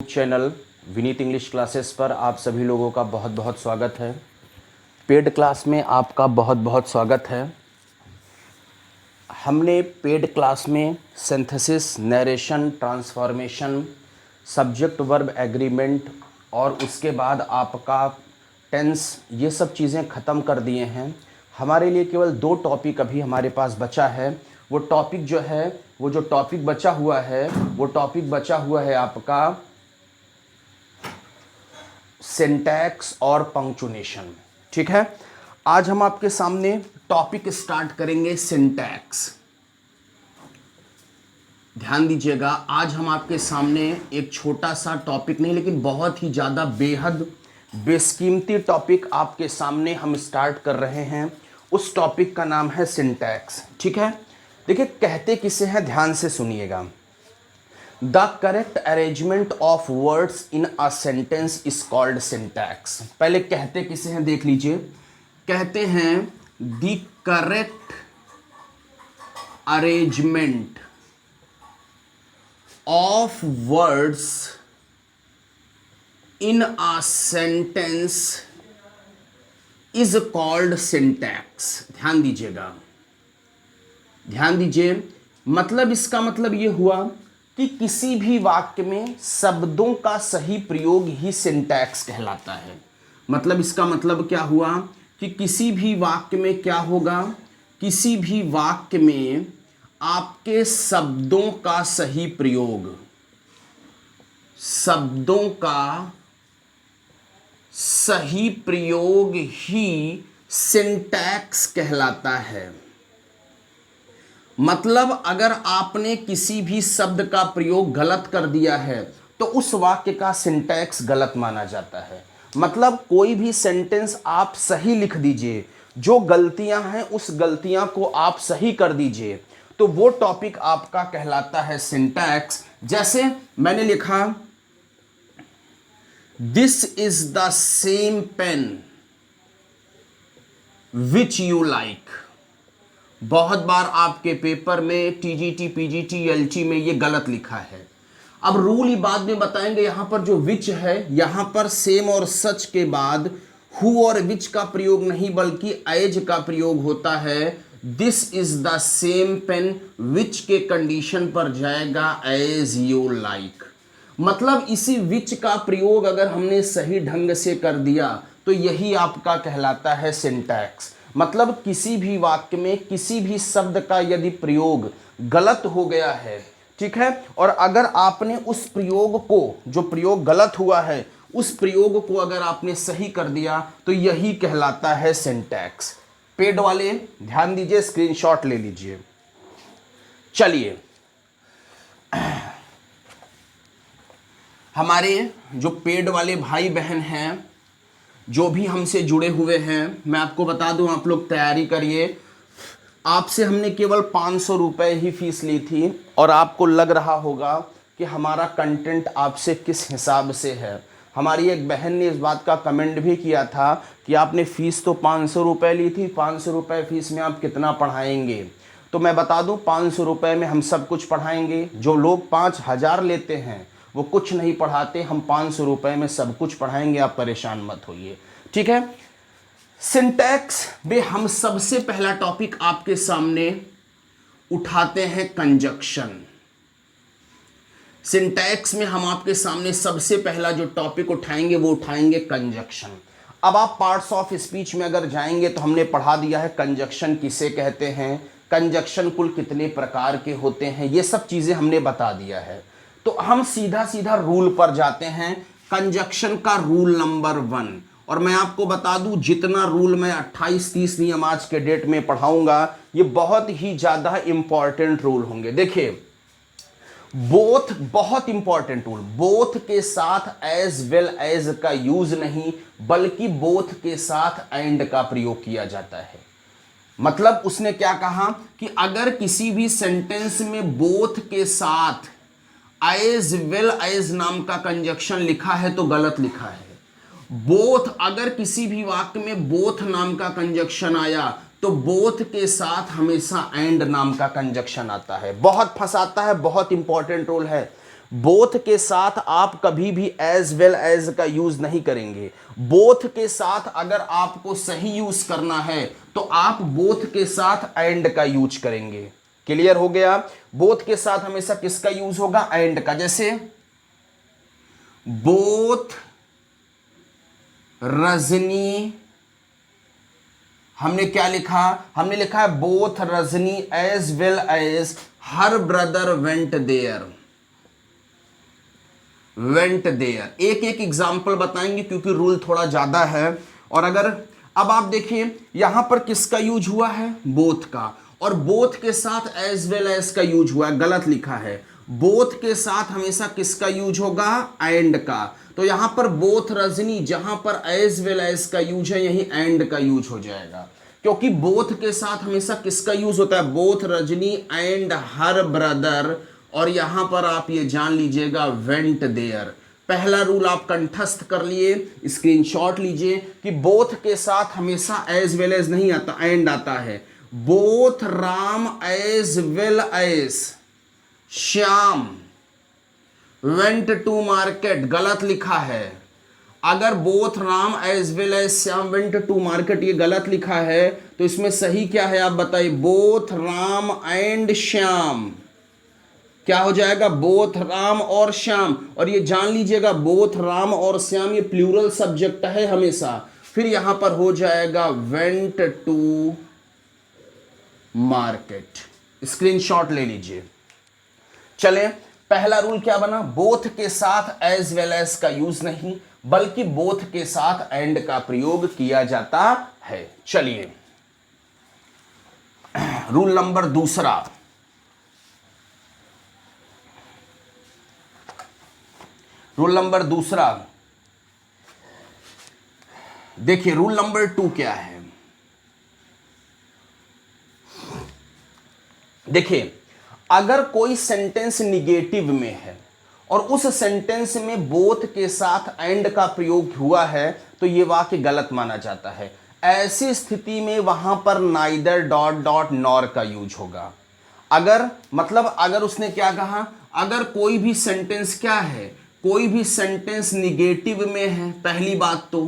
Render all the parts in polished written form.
Channel Vineet English classes पर आप सभी लोगों का बहुत बहुत स्वागत है। पेड क्लास में आपका बहुत बहुत स्वागत है। हमने पेड क्लास में synthesis, narration, transformation, subject verb agreement और उसके बाद आपका टेंस, ये सब चीज़ें ख़त्म कर दिए हैं। हमारे लिए केवल 2 टॉपिक अभी हमारे पास बचा है। वो टॉपिक बचा हुआ है आपका सिंटैक्स और पंक्चुएशन। ठीक है, आज हम आपके सामने टॉपिक स्टार्ट करेंगे सिंटैक्स। ध्यान दीजिएगा, आज हम आपके सामने एक छोटा सा टॉपिक नहीं लेकिन बहुत ही ज़्यादा बेहद बेशकीमती टॉपिक आपके सामने हम स्टार्ट कर रहे हैं। उस टॉपिक का नाम है सिंटैक्स। ठीक है, देखिए कहते किसे हैं, ध्यान से सुनिएगा। The correct arrangement of words in a sentence is called syntax। पहले कहते किसे हैं देख लीजिए। कहते हैं the correct arrangement of words in a sentence is called syntax। ध्यान दीजिएगा, ध्यान दीजिए। मतलब इसका मतलब ये हुआ कि किसी भी वाक्य में शब्दों का सही प्रयोग ही सिंटैक्स कहलाता है। मतलब इसका मतलब क्या हुआ कि किसी भी वाक्य में क्या होगा, किसी भी वाक्य में आपके शब्दों का सही प्रयोग, शब्दों का सही प्रयोग ही सिंटैक्स कहलाता है। मतलब अगर आपने किसी भी शब्द का प्रयोग गलत कर दिया है तो उस वाक्य का सिंटैक्स गलत माना जाता है। मतलब कोई भी सेंटेंस आप सही लिख दीजिए, जो गलतियां हैं उस गलतियां को आप सही कर दीजिए, तो वो टॉपिक आपका कहलाता है सिंटैक्स। जैसे मैंने लिखा this is the same pen which you like. बहुत बार आपके पेपर में टीजीटी, पीजीटी, एलटी में ये गलत लिखा है। अब रूल ही बाद में बताएंगे। यहां पर जो विच है, यहां पर सेम और सच के बाद हु और विच का प्रयोग नहीं बल्कि एज का प्रयोग होता है। This is the same pen which के कंडीशन पर जाएगा एज यू लाइक। मतलब इसी विच का प्रयोग अगर हमने सही ढंग से कर दिया तो यही आपका कहलाता है सिंटैक्स। मतलब किसी भी वाक्य में किसी भी शब्द का यदि प्रयोग गलत हो गया है, ठीक है, और अगर आपने उस प्रयोग को, जो प्रयोग गलत हुआ है, उस प्रयोग को अगर आपने सही कर दिया तो यही कहलाता है सिंटैक्स। पेड वाले ध्यान दीजिए, स्क्रीनशॉट ले लीजिए। चलिए, हमारे जो पेड वाले भाई बहन हैं, जो भी हमसे जुड़े हुए हैं, मैं आपको बता दूं, आप लोग तैयारी करिए। आपसे हमने केवल 500 रुपये ही फीस ली थी और आपको लग रहा होगा कि हमारा कंटेंट आपसे किस हिसाब से है। हमारी एक बहन ने इस बात का कमेंट भी किया था कि आपने फ़ीस तो 500 रुपये ली थी, 500 रुपये फीस में आप कितना पढ़ाएंगे। तो मैं बता दूं, 500 रुपये में हम सब कुछ पढ़ाएंगे। जो लोग 5000 लेते हैं वो कुछ नहीं पढ़ाते, हम 500 रुपये में सब कुछ पढ़ाएंगे, आप परेशान मत होइए। ठीक है, सिंटैक्स में हम सबसे पहला टॉपिक आपके सामने उठाते हैं कंजक्शन। सिंटैक्स में हम आपके सामने सबसे पहला जो टॉपिक उठाएंगे वो उठाएंगे कंजक्शन। अब आप पार्ट्स ऑफ स्पीच में अगर जाएंगे तो हमने पढ़ा दिया है कंजक्शन किसे कहते हैं, कंजक्शन कुल कितने प्रकार के होते हैं, ये सब चीजें हमने बता दिया है। तो हम सीधा सीधा रूल पर जाते हैं, कंजक्शन का रूल नंबर 1। और मैं आपको बता दूं, जितना रूल मैं 28-30 नियम आज के डेट में पढ़ाऊंगा, ये बहुत ही ज्यादा इंपॉर्टेंट रूल होंगे। देखिए, बोथ बहुत इंपॉर्टेंट रूल, बोथ के साथ एज वेल एज का यूज नहीं बल्कि बोथ के साथ एंड का प्रयोग किया जाता है। मतलब उसने क्या कहा कि अगर किसी भी सेंटेंस में बोथ के साथ एज वेल एज नाम का कंजक्शन लिखा है तो गलत लिखा है। बोथ, अगर किसी भी वाक्य में बोथ नाम का कंजक्शन आया तो बोथ के साथ हमेशा एंड नाम का कंजक्शन आता है। बहुत फंसाता है, बहुत इंपॉर्टेंट रूल है। बोथ के साथ आप कभी भी एज वेल एज का यूज नहीं करेंगे। बोथ के साथ अगर आपको सही यूज करना है तो आप बोथ के साथ एंड का यूज करेंगे। क्लियर हो गया? बोथ के साथ हमेशा किसका यूज होगा? एंड का। जैसे बोथ रजनी, हमने क्या लिखा? हमने लिखा है both Rajni as well as her brother went there. Went there, एक एक एग्जाम्पल बताएंगे क्योंकि रूल थोड़ा ज्यादा है। और अगर अब आप देखिए यहां पर किसका यूज हुआ है? बोथ का। और बोथ के साथ एज वेल एज का यूज हुआ है, गलत लिखा है। बोथ के साथ हमेशा किसका यूज होगा? एंड का। तो यहां पर बोथ रजनी, जहां पर एज वेल एज का यूज है यही एंड का यूज हो जाएगा, क्योंकि बोथ के साथ हमेशा किसका यूज होता है? Both Rajni and her brother. और यहां पर आप ये जान लीजिएगा वेंट देयर। पहला रूल आप कंठस्थ कर लिए, स्क्रीनशॉट लीजिए कि बोथ के साथ हमेशा एज वेल एज नहीं आता, एंड आता है। Both Ram as well as Shyam went to market, गलत लिखा है। अगर both Ram as well as Shyam went to market ये गलत लिखा है तो इसमें सही क्या है आप बताइए? Both Ram and Shyam. क्या हो जाएगा? बोथ राम और श्याम। और ये जान लीजिएगा बोथ राम और श्याम ये प्लूरल सब्जेक्ट है हमेशा। फिर यहां पर हो जाएगा वेंट टू मार्केट। स्क्रीनशॉट ले लीजिए। चले, पहला रूल क्या बना? बोथ के साथ एज वेल एज का यूज नहीं बल्कि बोथ के साथ एंड का प्रयोग किया जाता है। चलिए रूल नंबर दूसरा। रूल नंबर दूसरा देखिए, रूल नंबर 2 क्या है? देखिए, अगर कोई सेंटेंस निगेटिव में है और उस सेंटेंस में बोथ के साथ एंड का प्रयोग हुआ है तो यह वाक्य गलत माना जाता है। ऐसी स्थिति में वहां पर नाइदर डॉट डॉट नॉर का यूज होगा। अगर मतलब अगर उसने क्या कहा? अगर कोई भी सेंटेंस क्या है? कोई भी सेंटेंस निगेटिव में है पहली बात तो,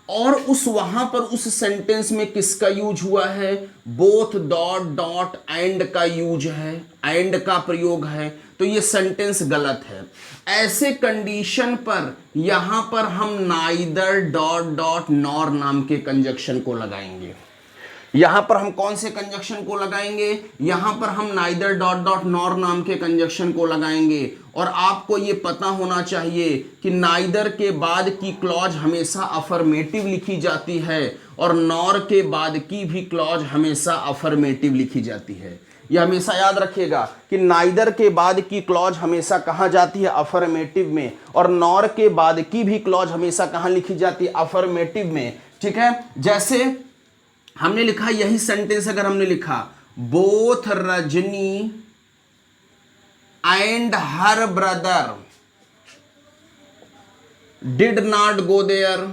और उस वहां पर उस सेंटेंस में किसका यूज हुआ है? बोथ डॉट डॉट एंड का यूज है, एंड का प्रयोग है, तो ये सेंटेंस गलत है। ऐसे कंडीशन पर यहां पर हम नाइदर डॉट डॉट नॉर नाम के कंजक्शन को लगाएंगे। यहां पर हम कौन से कंजक्शन को लगाएंगे? यहां पर हम नाइदर डॉट डॉट नॉर नाम के कंजक्शन को लगाएंगे। और आपको यह पता होना चाहिए कि नाइदर के बाद की क्लॉज हमेशा अफर्मेटिव लिखी जाती है और नॉर के बाद की भी क्लॉज हमेशा अफर्मेटिव लिखी जाती है। यह हमेशा याद रखिएगा कि नाइदर के बाद की क्लॉज हमेशा कहां जाती है? अफर्मेटिव में। और नॉर के बाद की भी क्लॉज हमेशा कहां लिखी जाती है? अफर्मेटिव में। ठीक है, जैसे हमने लिखा यही सेंटेंस, अगर हमने लिखा both Rajni and her brother did not go there,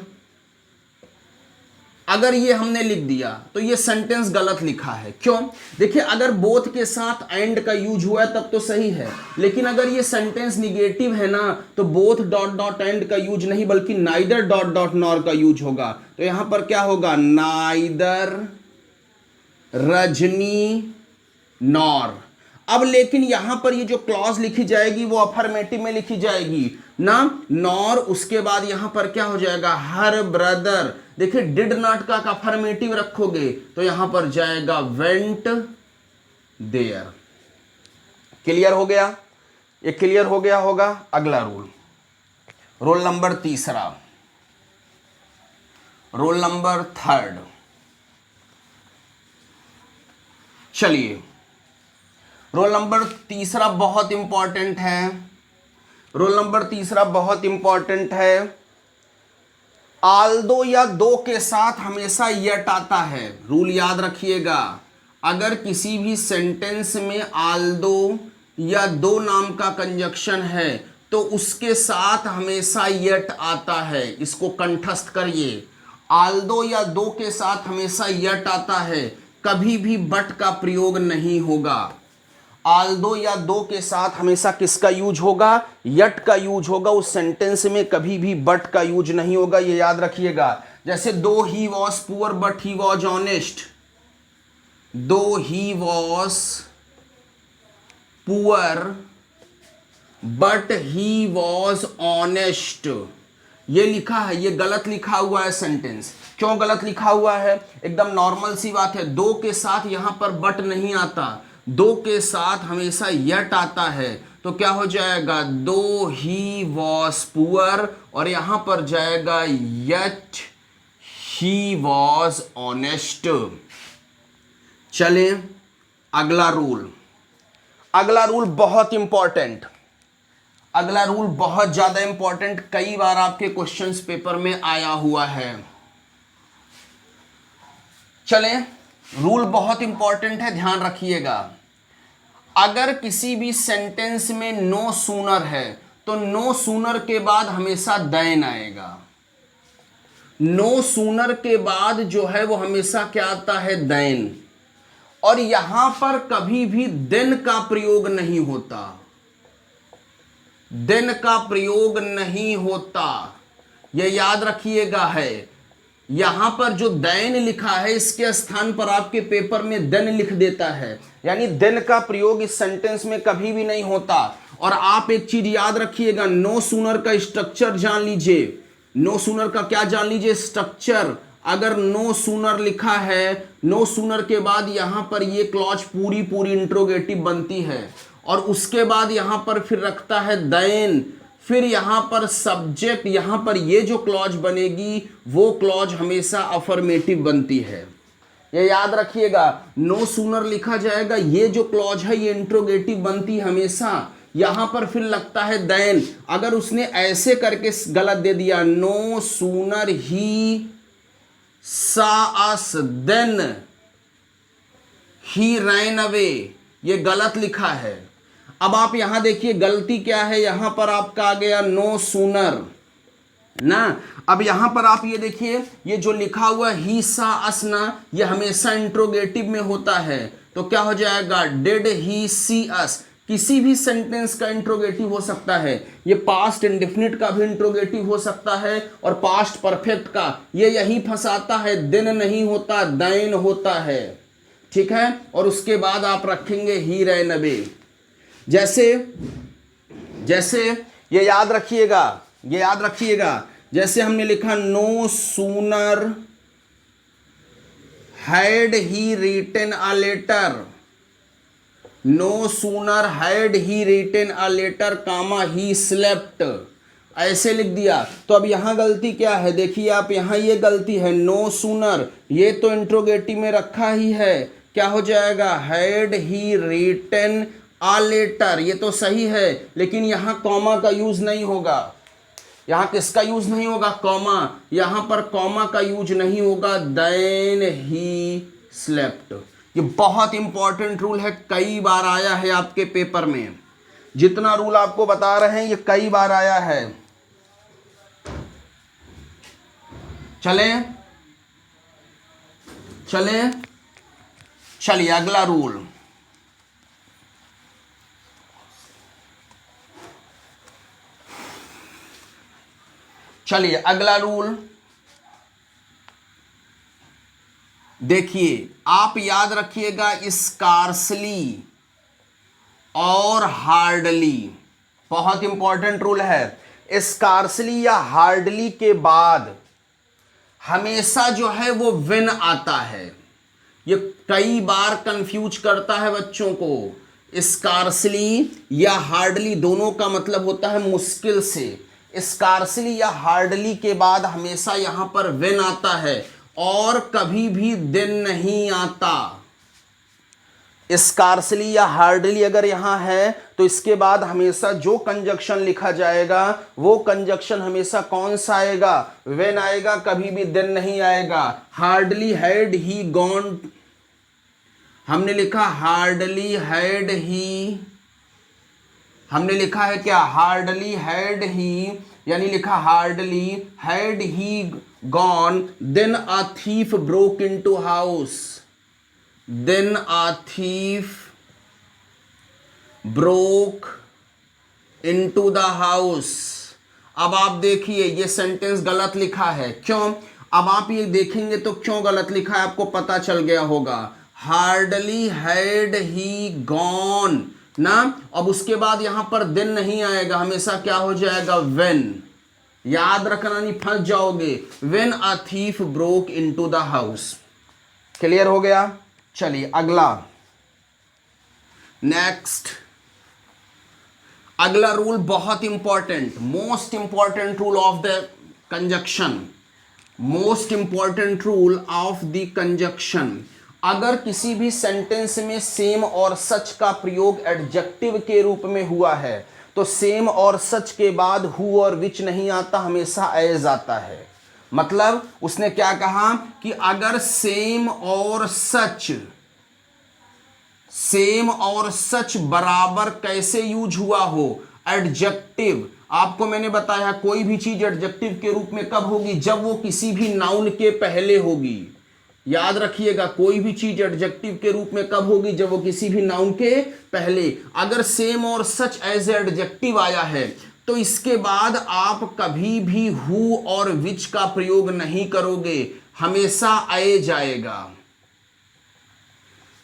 अगर ये हमने लिख दिया तो ये सेंटेंस गलत लिखा है। क्यों? देखिए, अगर बोथ के साथ एंड का यूज हुआ है तब तो सही है, लेकिन अगर ये सेंटेंस निगेटिव है ना तो बोथ डॉट डॉट एंड का यूज नहीं बल्कि नाइदर डॉट डॉट नॉर का यूज होगा। तो यहां पर क्या होगा? Neither Rajni nor. अब लेकिन यहां पर ये जो क्लॉज लिखी जाएगी वो अफर्मेटिव में लिखी जाएगी ना, नॉर, उसके बाद यहां पर क्या हो जाएगा? Her brother. देखिए, डिड नॉट का अफर्मेटिव रखोगे तो यहां पर जाएगा वेंट देयर। क्लियर हो गया? ये क्लियर हो गया होगा। अगला रूल, रोल नंबर तीसरा, रोल नंबर 3। चलिए, रोल नंबर तीसरा बहुत इंपॉर्टेंट है। रोल नंबर तीसरा बहुत इंपॉर्टेंट है। आल्दो या दो के साथ हमेशा यट आता है। रूल याद रखिएगा, अगर किसी भी सेंटेंस में आल्दो या दो नाम का कंजक्शन है तो उसके साथ हमेशा यट आता है। इसको कंठस्थ करिए, आल्दो या दो के साथ हमेशा यट आता है, कभी भी बट का प्रयोग नहीं होगा। आल्दो या दो के साथ हमेशा किसका यूज होगा, यट का यूज होगा। उस सेंटेंस में कभी भी बट का यूज नहीं होगा, ये याद रखिएगा। जैसे though he was poor but he was honest, though he was poor but he was honest, ये लिखा है, ये गलत लिखा हुआ है सेंटेंस। क्यों गलत लिखा हुआ है? एकदम नॉर्मल सी बात है, दो के साथ यहां पर बट नहीं आता, दो के साथ हमेशा यट आता है। तो क्या हो जाएगा, दो ही वॉज पुअर, और यहां पर जाएगा यट ही वॉज ऑनेस्ट। चले अगला रूल। अगला रूल बहुत इंपॉर्टेंट, अगला रूल बहुत ज्यादा इंपॉर्टेंट, कई बार आपके क्वेश्चंस पेपर में आया हुआ है। चले, रूल बहुत इंपॉर्टेंट है, ध्यान रखिएगा। अगर किसी भी सेंटेंस में नो सूनर है तो नो सूनर के बाद हमेशा देन आएगा। नो सूनर के बाद जो है वो हमेशा क्या आता है, देन। और यहां पर कभी भी देन का प्रयोग नहीं होता, देन का प्रयोग नहीं होता, यह याद रखिएगा। है यहां पर जो देन लिखा है इसके स्थान पर आपके पेपर में देन लिख देता है, यानी देन का प्रयोग इस सेंटेंस में कभी भी नहीं होता। और आप एक चीज याद रखिएगा, नो सूनर का स्ट्रक्चर जान लीजिए। नो सूनर का क्या जान लीजिए, स्ट्रक्चर। अगर नो सूनर लिखा है, नो सूनर के बाद यहां पर ये क्लॉज पूरी पूरी इंट्रोगेटिव बनती है, और उसके बाद यहां पर फिर रखता है देन, फिर यहां पर सब्जेक्ट, यहां पर ये जो क्लॉज बनेगी वो क्लॉज हमेशा अफर्मेटिव बनती है, ये याद रखिएगा। नो सूनर लिखा जाएगा, ये जो क्लॉज है ये इंट्रोगेटिव बनती हमेशा, यहां पर फिर लगता है देन। अगर उसने ऐसे करके गलत दे दिया, नो सूनर ही सा us then he ran away, ये गलत लिखा है। अब आप यहां देखिए गलती क्या है, यहां पर आपका आ गया नो सूनर ना। अब यहां पर आप ये देखिए, ये जो लिखा हुआ ही सा अस ना, ये हमेशा इंट्रोगेटिव में होता है। तो क्या हो जाएगा, डिड ही सी अस। किसी भी सेंटेंस का इंट्रोगेटिव हो सकता है, ये पास्ट इंडेफिनिट का भी इंट्रोगेटिव हो सकता है, और पास्ट परफेक्ट का। ये यही फंसाता है, दिन नहीं होता, दैन होता है, ठीक है। और उसके बाद आप रखेंगे ही रैन अवे। जैसे जैसे ये याद रखिएगा, ये याद रखिएगा, जैसे हमने लिखा no sooner had he written a letter, no sooner had he written a letter comma he slept, ऐसे लिख दिया। तो अब यहां गलती क्या है, देखिए आप, यहां ये गलती है, नो सूनर, ये तो इंट्रोगेटिव में रखा ही है, क्या हो जाएगा, had he written a letter, ये तो सही है, लेकिन यहां कॉमा का यूज नहीं होगा। यहां किसका यूज नहीं होगा, कॉमा। यहां पर कॉमा का यूज नहीं होगा, देन ही स्लेप्ट। ये बहुत इंपॉर्टेंट रूल है, कई बार आया है आपके पेपर में। जितना रूल आपको बता रहे हैं ये कई बार आया है। चलें चलें, चलिए अगला रूल। चलिए अगला रूल देखिए, आप याद रखिएगा, स्कार्सली और हार्डली, बहुत इंपॉर्टेंट रूल है। स्कार्सली या हार्डली के बाद हमेशा जो है वो व्हेन आता है। ये कई बार कंफ्यूज करता है बच्चों को। स्कार्सली या हार्डली दोनों का मतलब होता है मुश्किल से। स्कार्सली या हार्डली के बाद हमेशा यहां पर व्हेन आता है, और कभी भी देन नहीं आता। स्कार्सली या हार्डली अगर यहां है तो इसके बाद हमेशा जो कंजक्शन लिखा जाएगा वो कंजक्शन हमेशा कौन सा आएगा, व्हेन आएगा, कभी भी देन नहीं आएगा। हार्डली हैड ही गॉन, हमने लिखा हार्डली हैड ही, हमने लिखा है क्या, हार्डली हैड ही, यानी लिखा hardly had he gone, then a thief broke into house, then a thief broke into the house. अब आप देखिए ये सेंटेंस गलत लिखा है, क्यों? अब आप ये देखेंगे तो क्यों गलत लिखा है आपको पता चल गया होगा। हार्डली हैड ही गॉन ना, अब उसके बाद यहां पर दिन नहीं आएगा, हमेशा क्या हो जाएगा, व्हेन। याद रखना नहीं फंस जाओगे। When a thief broke into the house. Clear हो गया? चलिए अगला, नेक्स्ट। अगला रूल बहुत important, most important rule of the conjunction, most important rule of the conjunction. अगर किसी भी सेंटेंस में सेम और सच का प्रयोग एडजेक्टिव के रूप में हुआ है तो सेम और सच के बाद हु और विच नहीं आता, हमेशा एज आता है। मतलब उसने क्या कहा कि अगर सेम और सच बराबर कैसे यूज हुआ हो, एडजेक्टिव। आपको मैंने बताया कोई भी चीज एडजेक्टिव के रूप में कब होगी, जब वो किसी भी नाउन के पहले होगी। याद रखिएगा, कोई भी चीज एडजेक्टिव के रूप में कब होगी, जब वो किसी भी नाउन के पहले। अगर सेम और सच एज एडजेक्टिव आया है तो इसके बाद आप कभी भी हु और विच का प्रयोग नहीं करोगे, हमेशा ए जाएगा।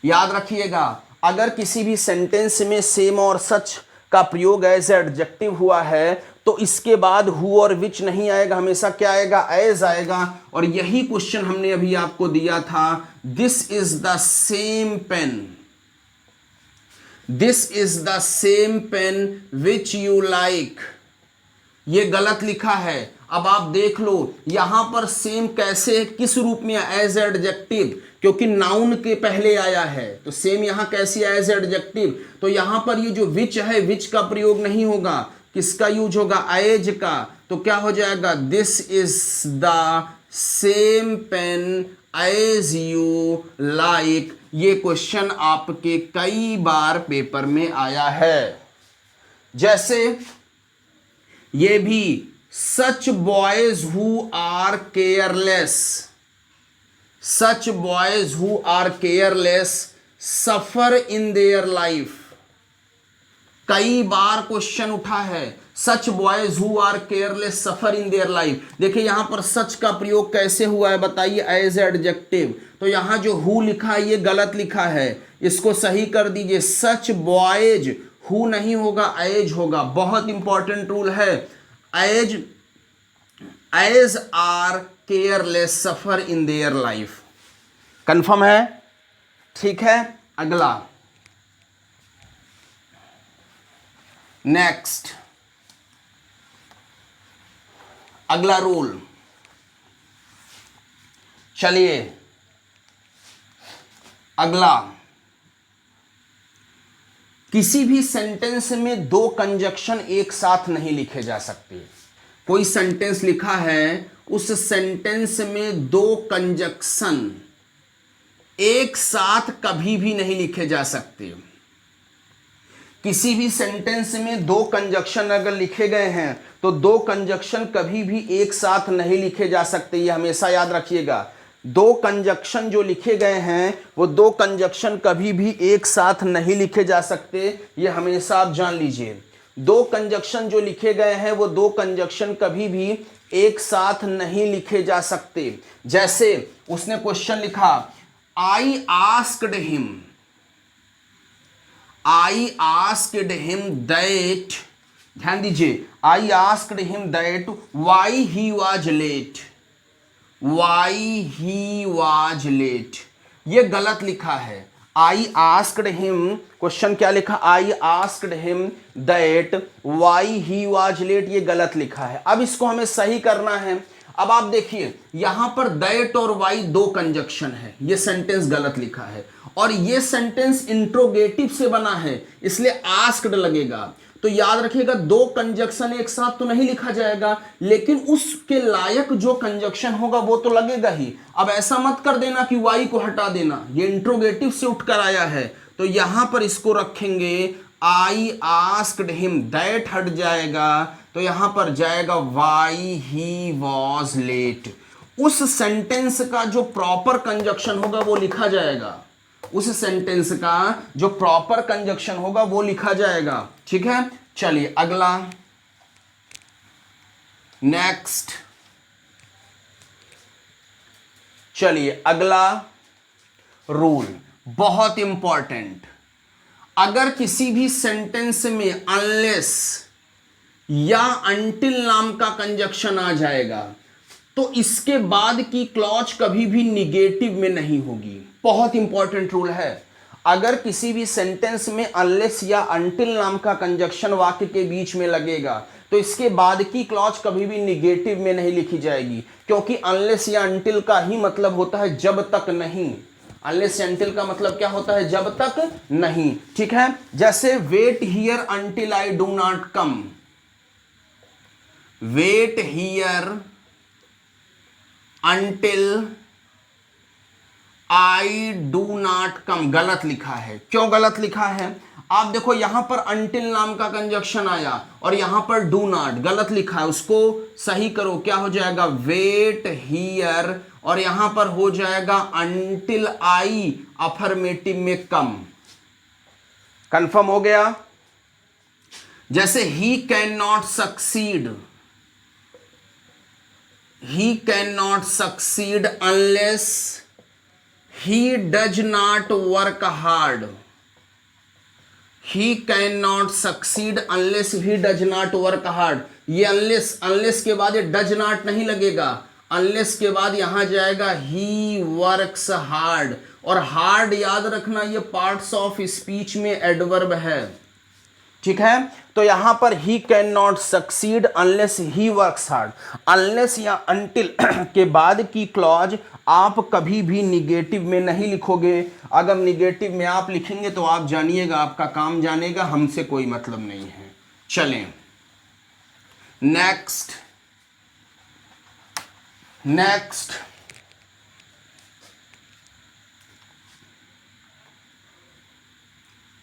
याद रखिएगा, अगर किसी भी सेंटेंस में सेम और सच का प्रयोग एज एडजेक्टिव हुआ है तो इसके बाद हु और विच नहीं आएगा, हमेशा क्या आएगा, एज आएगा। और यही क्वेश्चन हमने अभी आपको दिया था, this is the same pen, this is the same pen which you like. ये गलत लिखा है। अब आप देख लो यहां पर सेम कैसे, किस रूप में, एज एडजेक्टिव, क्योंकि नाउन के पहले आया है तो सेम यहां कैसी, एज एडजेक्टिव। तो यहां पर ये जो विच है, विच का प्रयोग नहीं होगा, किसका यूज होगा, एज का। तो क्या हो जाएगा, this is the same pen as you like. ये क्वेश्चन आपके कई बार पेपर में आया है। जैसे ये भी, such boys who are careless, such boys who are careless suffer in their life. कई बार क्वेश्चन उठा है, such boys who are careless suffer in their life. देखिए यहां पर सच का प्रयोग कैसे हुआ है बताइए, एज एडजेक्टिव। तो यहां जो हु लिखा है ये गलत लिखा है, इसको सही कर दीजिए। सच बॉयज, हु नहीं होगा, एज होगा। बहुत इंपॉर्टेंट रूल है, as are careless suffer in their life. Confirm है? ठीक है, अगला, नेक्स्ट, अगला रूल। चलिए अगला, किसी भी सेंटेंस में दो कंजक्शन एक साथ नहीं लिखे जा सकते। कोई सेंटेंस लिखा है, उस सेंटेंस में दो कंजक्शन एक साथ कभी भी नहीं लिखे जा सकते। किसी भी सेंटेंस में दो कंजक्शन अगर लिखे गए हैं तो दो कंजक्शन कभी भी एक साथ नहीं लिखे जा सकते, ये हमेशा याद रखिएगा। दो कंजक्शन जो लिखे गए हैं वो दो कंजक्शन कभी भी एक साथ नहीं लिखे जा सकते, ये हमेशा आप जान लीजिए। दो कंजक्शन जो लिखे गए हैं वो दो कंजक्शन कभी भी एक साथ नहीं लिखे जा सकते। जैसे उसने क्वेश्चन लिखा, आई आस्क्ड हिम दैट, ध्यान दीजिए, I asked him that why he was late, why he was late. ये गलत लिखा है। आई आस्क्ड हिम, क्वेश्चन क्या लिखा, I asked him that why he was late, ये गलत लिखा है। अब इसको हमें सही करना है। अब आप देखिए यहां पर दैट और वाई दो कंजक्शन है, ये सेंटेंस गलत लिखा है। और ये सेंटेंस इंट्रोगेटिव से बना है, इसलिए आस्क्ड लगेगा। तो याद रखिएगा दो कंजक्शन एक साथ तो नहीं लिखा जाएगा, लेकिन उसके लायक जो कंजक्शन होगा वो तो लगेगा ही। अब ऐसा मत कर देना कि वाई को हटा देना, ये इंट्रोगेटिव से उठकर आया है। तो यहां पर इसको रखेंगे, आई आस्क्ड हिम, दैट हट जाएगा तो यहां पर जाएगा व्हाई ही वॉज लेट। उस सेंटेंस का जो प्रॉपर कंजक्शन होगा वो लिखा जाएगा, उस सेंटेंस का जो प्रॉपर कंजक्शन होगा वो लिखा जाएगा। ठीक है, चलिए अगला, नेक्स्ट, चलिए अगला रूल बहुत इंपॉर्टेंट। अगर किसी भी सेंटेंस में अनलेस या अनटिल नाम का कंजक्शन आ जाएगा तो इसके बाद की क्लॉज कभी भी निगेटिव में नहीं होगी। बहुत इंपॉर्टेंट रूल है। अगर किसी भी सेंटेंस में अनलेस या अनटिल नाम का कंजक्शन वाक्य के बीच में लगेगा तो इसके बाद की क्लॉज कभी भी निगेटिव में नहीं लिखी जाएगी, क्योंकि अनलेस या अनटिल का ही मतलब होता है जब तक नहीं। अनलेस या अनटिल का मतलब क्या होता है? जब तक नहीं। ठीक है, जैसे wait here until I do not come, wait here until I do not come, गलत लिखा है। क्यों गलत लिखा है? आप देखो यहां पर अनटिल नाम का कंजक्शन आया और यहां पर डू नॉट गलत लिखा है, उसको सही करो। क्या हो जाएगा? वेट हियर, और यहां पर हो जाएगा अनटिल आई अफर्मेटिव में कम। कंफर्म हो गया? जैसे he can not succeed, he cannot succeed unless he does not work hard, he cannot succeed unless he does not work hard। ये unless के बाद ये does not नहीं लगेगा, unless के बाद यहां जाएगा he works hard। और hard याद रखना ये parts of speech में adverb है। ठीक है, तो यहां पर he can not succeed unless he works hard. Unless या अनटिल के बाद की क्लॉज आप कभी भी निगेटिव में नहीं लिखोगे। अगर निगेटिव में आप लिखेंगे तो आप जानिएगा आपका काम जानेगा, हमसे कोई मतलब नहीं है। चलें नेक्स्ट, नेक्स्ट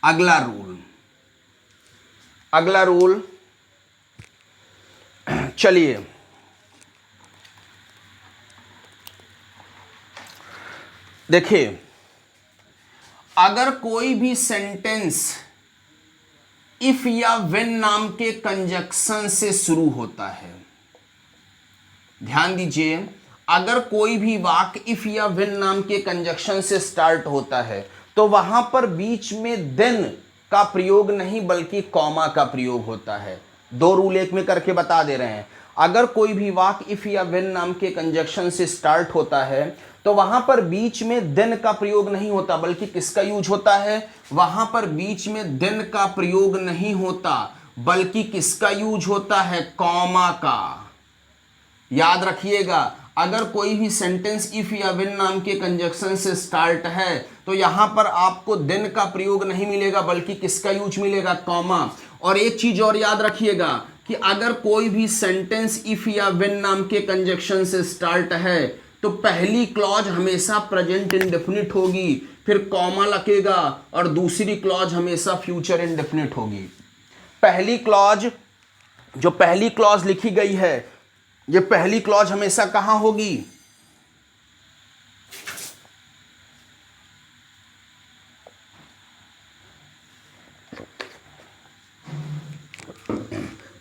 अगला रूल, अगला रूल, चलिए देखिए, अगर कोई भी सेंटेंस इफ या व्हेन नाम के कंजक्शन से शुरू होता है, ध्यान दीजिए, अगर कोई भी वाक्य इफ या व्हेन नाम के कंजक्शन से स्टार्ट होता है तो वहां पर बीच में देन का प्रयोग नहीं बल्कि कॉमा का प्रयोग होता है। दो रूल एक में करके बता दे रहे हैं। अगर कोई भी वाक्य इफ या व्हेन नाम के कंजक्शन से स्टार्ट होता है तो वहां पर बीच में देन का प्रयोग नहीं होता बल्कि किसका यूज होता है? वहां पर बीच में देन का प्रयोग नहीं होता बल्कि किसका यूज होता है? कॉमा का। याद रखिएगा, अगर कोई भी सेंटेंस इफ या व्हेन नाम के कंजक्शन से स्टार्ट है तो यहां पर आपको देन का प्रयोग नहीं मिलेगा बल्कि किसका यूज मिलेगा? कॉमा। और एक चीज और याद रखिएगा कि अगर कोई भी सेंटेंस इफ या व्हेन नाम के कंजक्शन से स्टार्ट है तो पहली क्लॉज हमेशा प्रेजेंट इंडेफिनिट होगी, फिर कॉमा लगेगा, और दूसरी क्लॉज हमेशा फ्यूचर इंडेफिनिट होगी। पहली क्लॉज, जो पहली क्लॉज लिखी गई है, ये पहली क्लॉज हमेशा कहां होगी?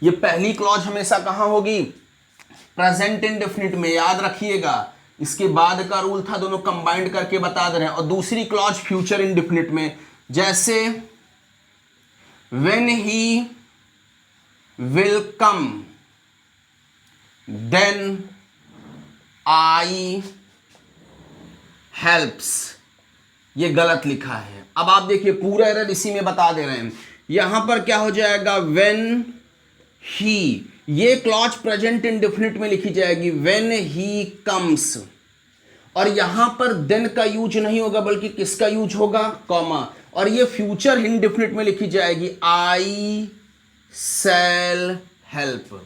ये पहली क्लॉज हमेशा कहां होगी? प्रेजेंट इंडेफिनिट में। याद रखिएगा, इसके बाद का रूल था दोनों कंबाइंड करके बता दे रहे हैं। और दूसरी क्लॉज फ्यूचर इंडेफिनिट में, जैसे when he will come then I helps, ये गलत लिखा है। अब आप देखिए पूरा एरर इसी में बता दे रहे हैं। यहां पर क्या हो जाएगा? व्हेन ही, ये क्लॉज प्रेजेंट इंडेफिनिट में लिखी जाएगी, व्हेन ही कम्स, और यहां पर देन का यूज नहीं होगा बल्कि किसका यूज होगा? कॉमा। और ये फ्यूचर इंडेफिनिट में लिखी जाएगी, आई शैल हेल्प।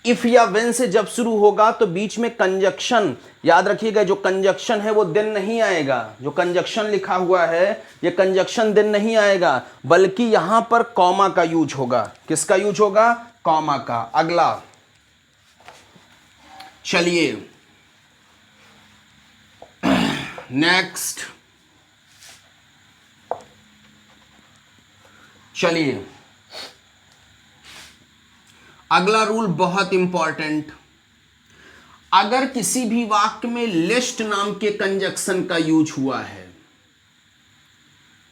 इफ या व्हेन से जब शुरू होगा तो बीच में कंजक्शन, याद रखिएगा, जो कंजक्शन है वो देन नहीं आएगा। जो कंजक्शन लिखा हुआ है ये कंजक्शन देन नहीं आएगा बल्कि यहां पर कॉमा का यूज होगा। किसका यूज होगा? कॉमा का। अगला, चलिए नेक्स्ट, चलिए अगला रूल बहुत इंपॉर्टेंट। अगर किसी भी वाक्य में लिस्ट नाम के कंजक्शन का यूज हुआ है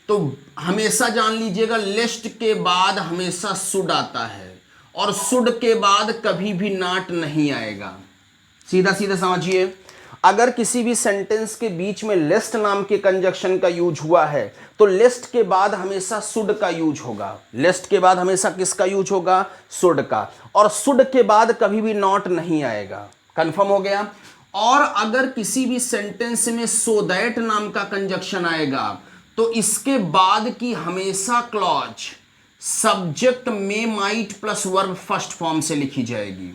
तो हमेशा जान लीजिएगा लिस्ट के बाद हमेशा शुड आता है और शुड के बाद कभी भी नॉट नहीं आएगा। सीधा सीधा समझिए, अगर किसी भी सेंटेंस के बीच में लिस्ट नाम के कंजक्शन का यूज हुआ है तो लिस्ट के बाद हमेशा शुड का यूज होगा। लिस्ट के बाद हमेशा किसका यूज होगा? शुड का। और शुड के बाद कभी भी नॉट नहीं आएगा। कंफर्म हो गया। और अगर किसी भी सेंटेंस में सो दैट नाम का कंजक्शन आएगा तो इसके बाद की हमेशा क्लॉज सब्जेक्ट में might plus verb first form से लिखी जाएगी।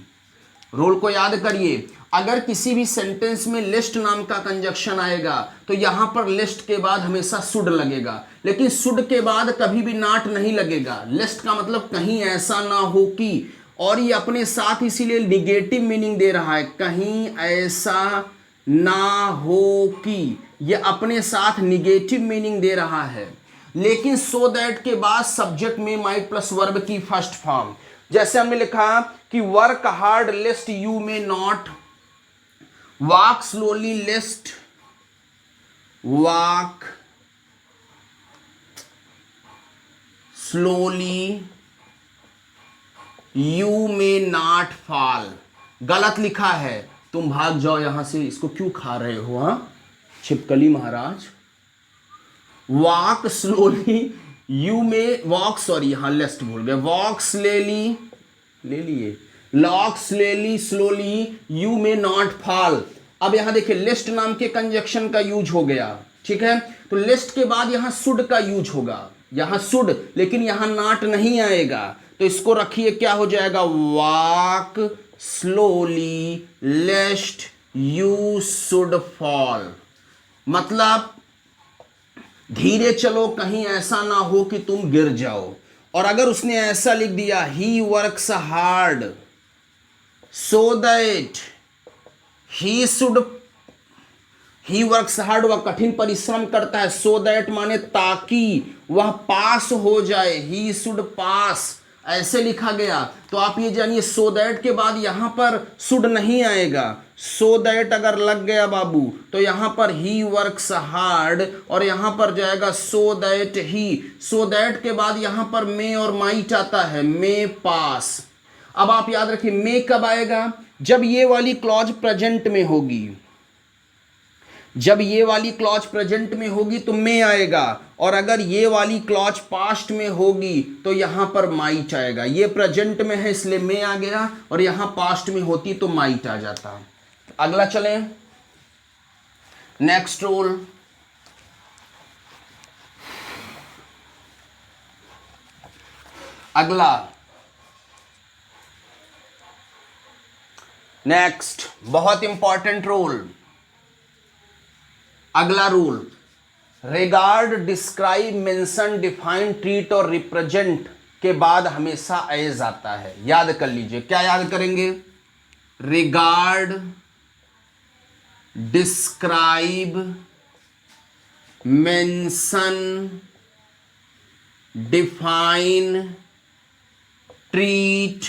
रूल को याद करिए, अगर किसी भी सेंटेंस में लिस्ट नाम का कंजक्शन आएगा तो यहां पर लिस्ट के बाद हमेशा शुड लगेगा, लेकिन शुड के बाद कभी भी नॉट नहीं लगेगा। लिस्ट का मतलब कहीं ऐसा ना हो कि, और ये अपने साथ इसीलिए निगेटिव मीनिंग दे रहा है, कहीं ऐसा ना हो कि, ये अपने साथ निगेटिव मीनिंग दे रहा है। लेकिन सो दैट के बाद सब्जेक्ट में माइट प्लस वर्ब की फर्स्ट फॉर्म, जैसे हमने लिखा कि वर्क हार्ड लिस्ट यू में not, walk slowly list walk slowly you में नॉट फॉल। गलत लिखा है, तुम भाग जाओ यहां से, इसको क्यों खा रहे हो? हाँ छिपकली महाराज। वॉक स्लोली यू में वॉक, सॉरी यहां लिस्ट भूल गए, वॉक स्लेली ले लिए, लॉक स्लेली स्लोली यू में नॉट फॉल। अब यहां देखिए लिस्ट नाम के कंजक्शन का यूज हो गया, ठीक है। तो लिस्ट के बाद यहां शुड का यूज होगा, यहां शुड, लेकिन यहां नॉट नहीं आएगा। तो इसको रखिए, क्या हो जाएगा? Walk slowly लेस्ट you should fall. मतलब धीरे चलो, कहीं ऐसा ना हो कि तुम गिर जाओ। और अगर उसने ऐसा लिख दिया he works hard so that he should, he works hard, वह कठिन परिश्रम करता है, सो दैट माने ताकि वह पास हो जाए, ही शुड पास, ऐसे लिखा गया। तो आप ये जानिए सो दैट के बाद यहां पर शुड नहीं आएगा। सो दैट अगर लग गया बाबू तो यहां पर ही वर्क्स हार्ड और यहां पर जाएगा so that he. So that के बाद यहां पर मे और माइट आता है, मे पास। अब आप याद रखिए मे कब आएगा? जब ये वाली क्लॉज प्रेजेंट में होगी, जब ये वाली क्लॉज प्रेजेंट में होगी तो मे आएगा, और अगर ये वाली क्लॉज पास्ट में होगी तो यहां पर माइट आएगा। ये प्रेजेंट में है इसलिए मे आ गया, और यहां पास्ट में होती तो माइट आ जाता। अगला चलें, नेक्स्ट रूल। अगला नेक्स्ट बहुत इंपॉर्टेंट रूल, अगला rule, regard describe mention define treat और रिप्रेजेंट के बाद हमेशा एज आता है। याद कर लीजिए, क्या याद करेंगे? Regard describe mention define treat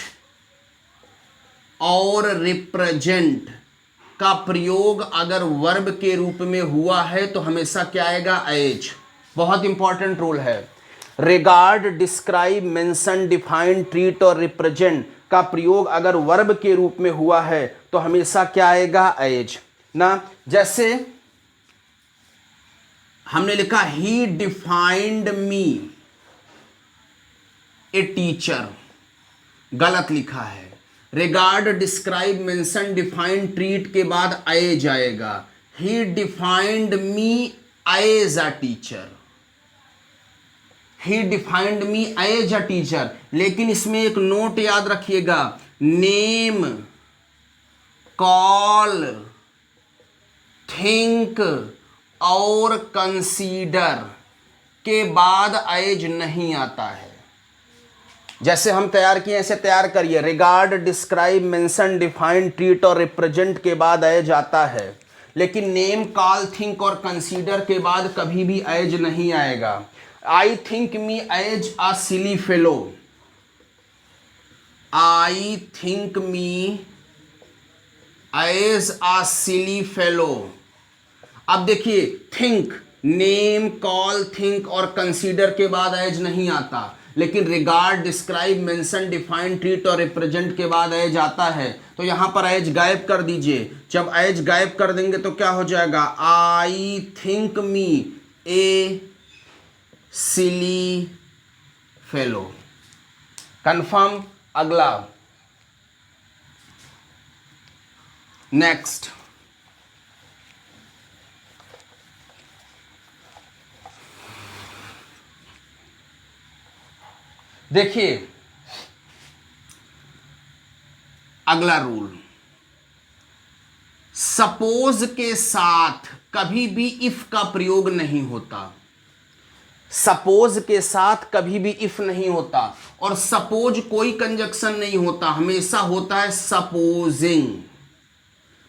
और रिप्रेजेंट का प्रयोग अगर वर्ब के रूप में हुआ है तो हमेशा क्या आएगा? एज। बहुत इंपॉर्टेंट रूल है। Regard describe mention define treat और रिप्रेजेंट का प्रयोग अगर वर्ब के रूप में हुआ है तो हमेशा क्या आएगा? एज ना। जैसे हमने लिखा ही डिफाइंड मी ए टीचर, गलत लिखा है। Regard describe mention define treat के बाद एज आएगा। He defined me as a teacher, he defined me as a teacher. लेकिन इसमें एक नोट याद रखिएगा, नेम, कॉल, थिंक और कंसीडर के बाद एज नहीं आता है। जैसे हम तैयार किए ऐसे तैयार करिए, regard describe mention define treat और रिप्रेजेंट के बाद एज आता है, लेकिन नेम, कॉल, थिंक और कंसीडर के बाद कभी भी एज नहीं आएगा। I think me as a silly fellow, I think me as a silly fellow. अब देखिए थिंक, नेम, कॉल, थिंक और कंसीडर के बाद एज नहीं आता, लेकिन regard, describe, mention, define, treat और रिप्रेजेंट के बाद एज आता है। तो यहां पर एज गायब कर दीजिए। जब एज गायब कर देंगे तो क्या हो जाएगा, आई थिंक मी ए सिली फेलो। कंफर्म। अगला, नेक्स्ट, देखिए अगला रूल, सपोज के साथ कभी भी इफ का प्रयोग नहीं होता। सपोज के साथ कभी भी इफ नहीं होता, और सपोज कोई कंजक्शन नहीं होता, हमेशा होता है सपोजिंग।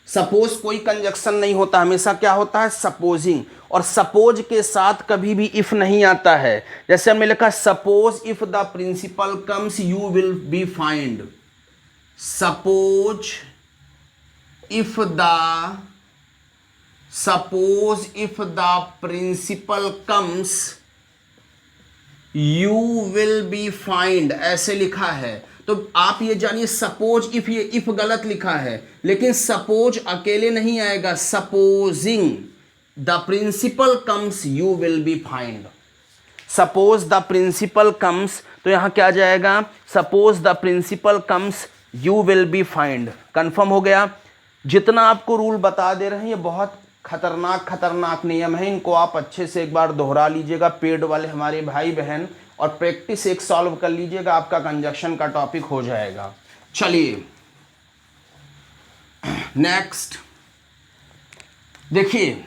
सपोज कोई कंजक्शन नहीं होता, हमेशा क्या होता है, सपोजिंग। और सपोज के साथ कभी भी इफ नहीं आता है। जैसे हमने लिखा suppose if the principal comes you will be find. Suppose if the principal comes you will be fined, ऐसे लिखा है। तो आप ये जानिए सपोज इफ, ये इफ गलत लिखा है, लेकिन सपोज अकेले नहीं आएगा, supposing the principal comes you will be find. Suppose the principal comes, तो यहां क्या आ जाएगा, suppose the principal comes you will be find. Confirm हो गया। जितना आपको रूल बता दे रहे हैं ये बहुत खतरनाक नियम है, इनको आप अच्छे से एक बार दोहरा लीजिएगा पेड वाले हमारे भाई बहन, और प्रैक्टिस एक सॉल्व कर लीजिएगा, आपका कंजक्शन का टॉपिक हो जाएगा। चलिए नेक्स्ट, देखिए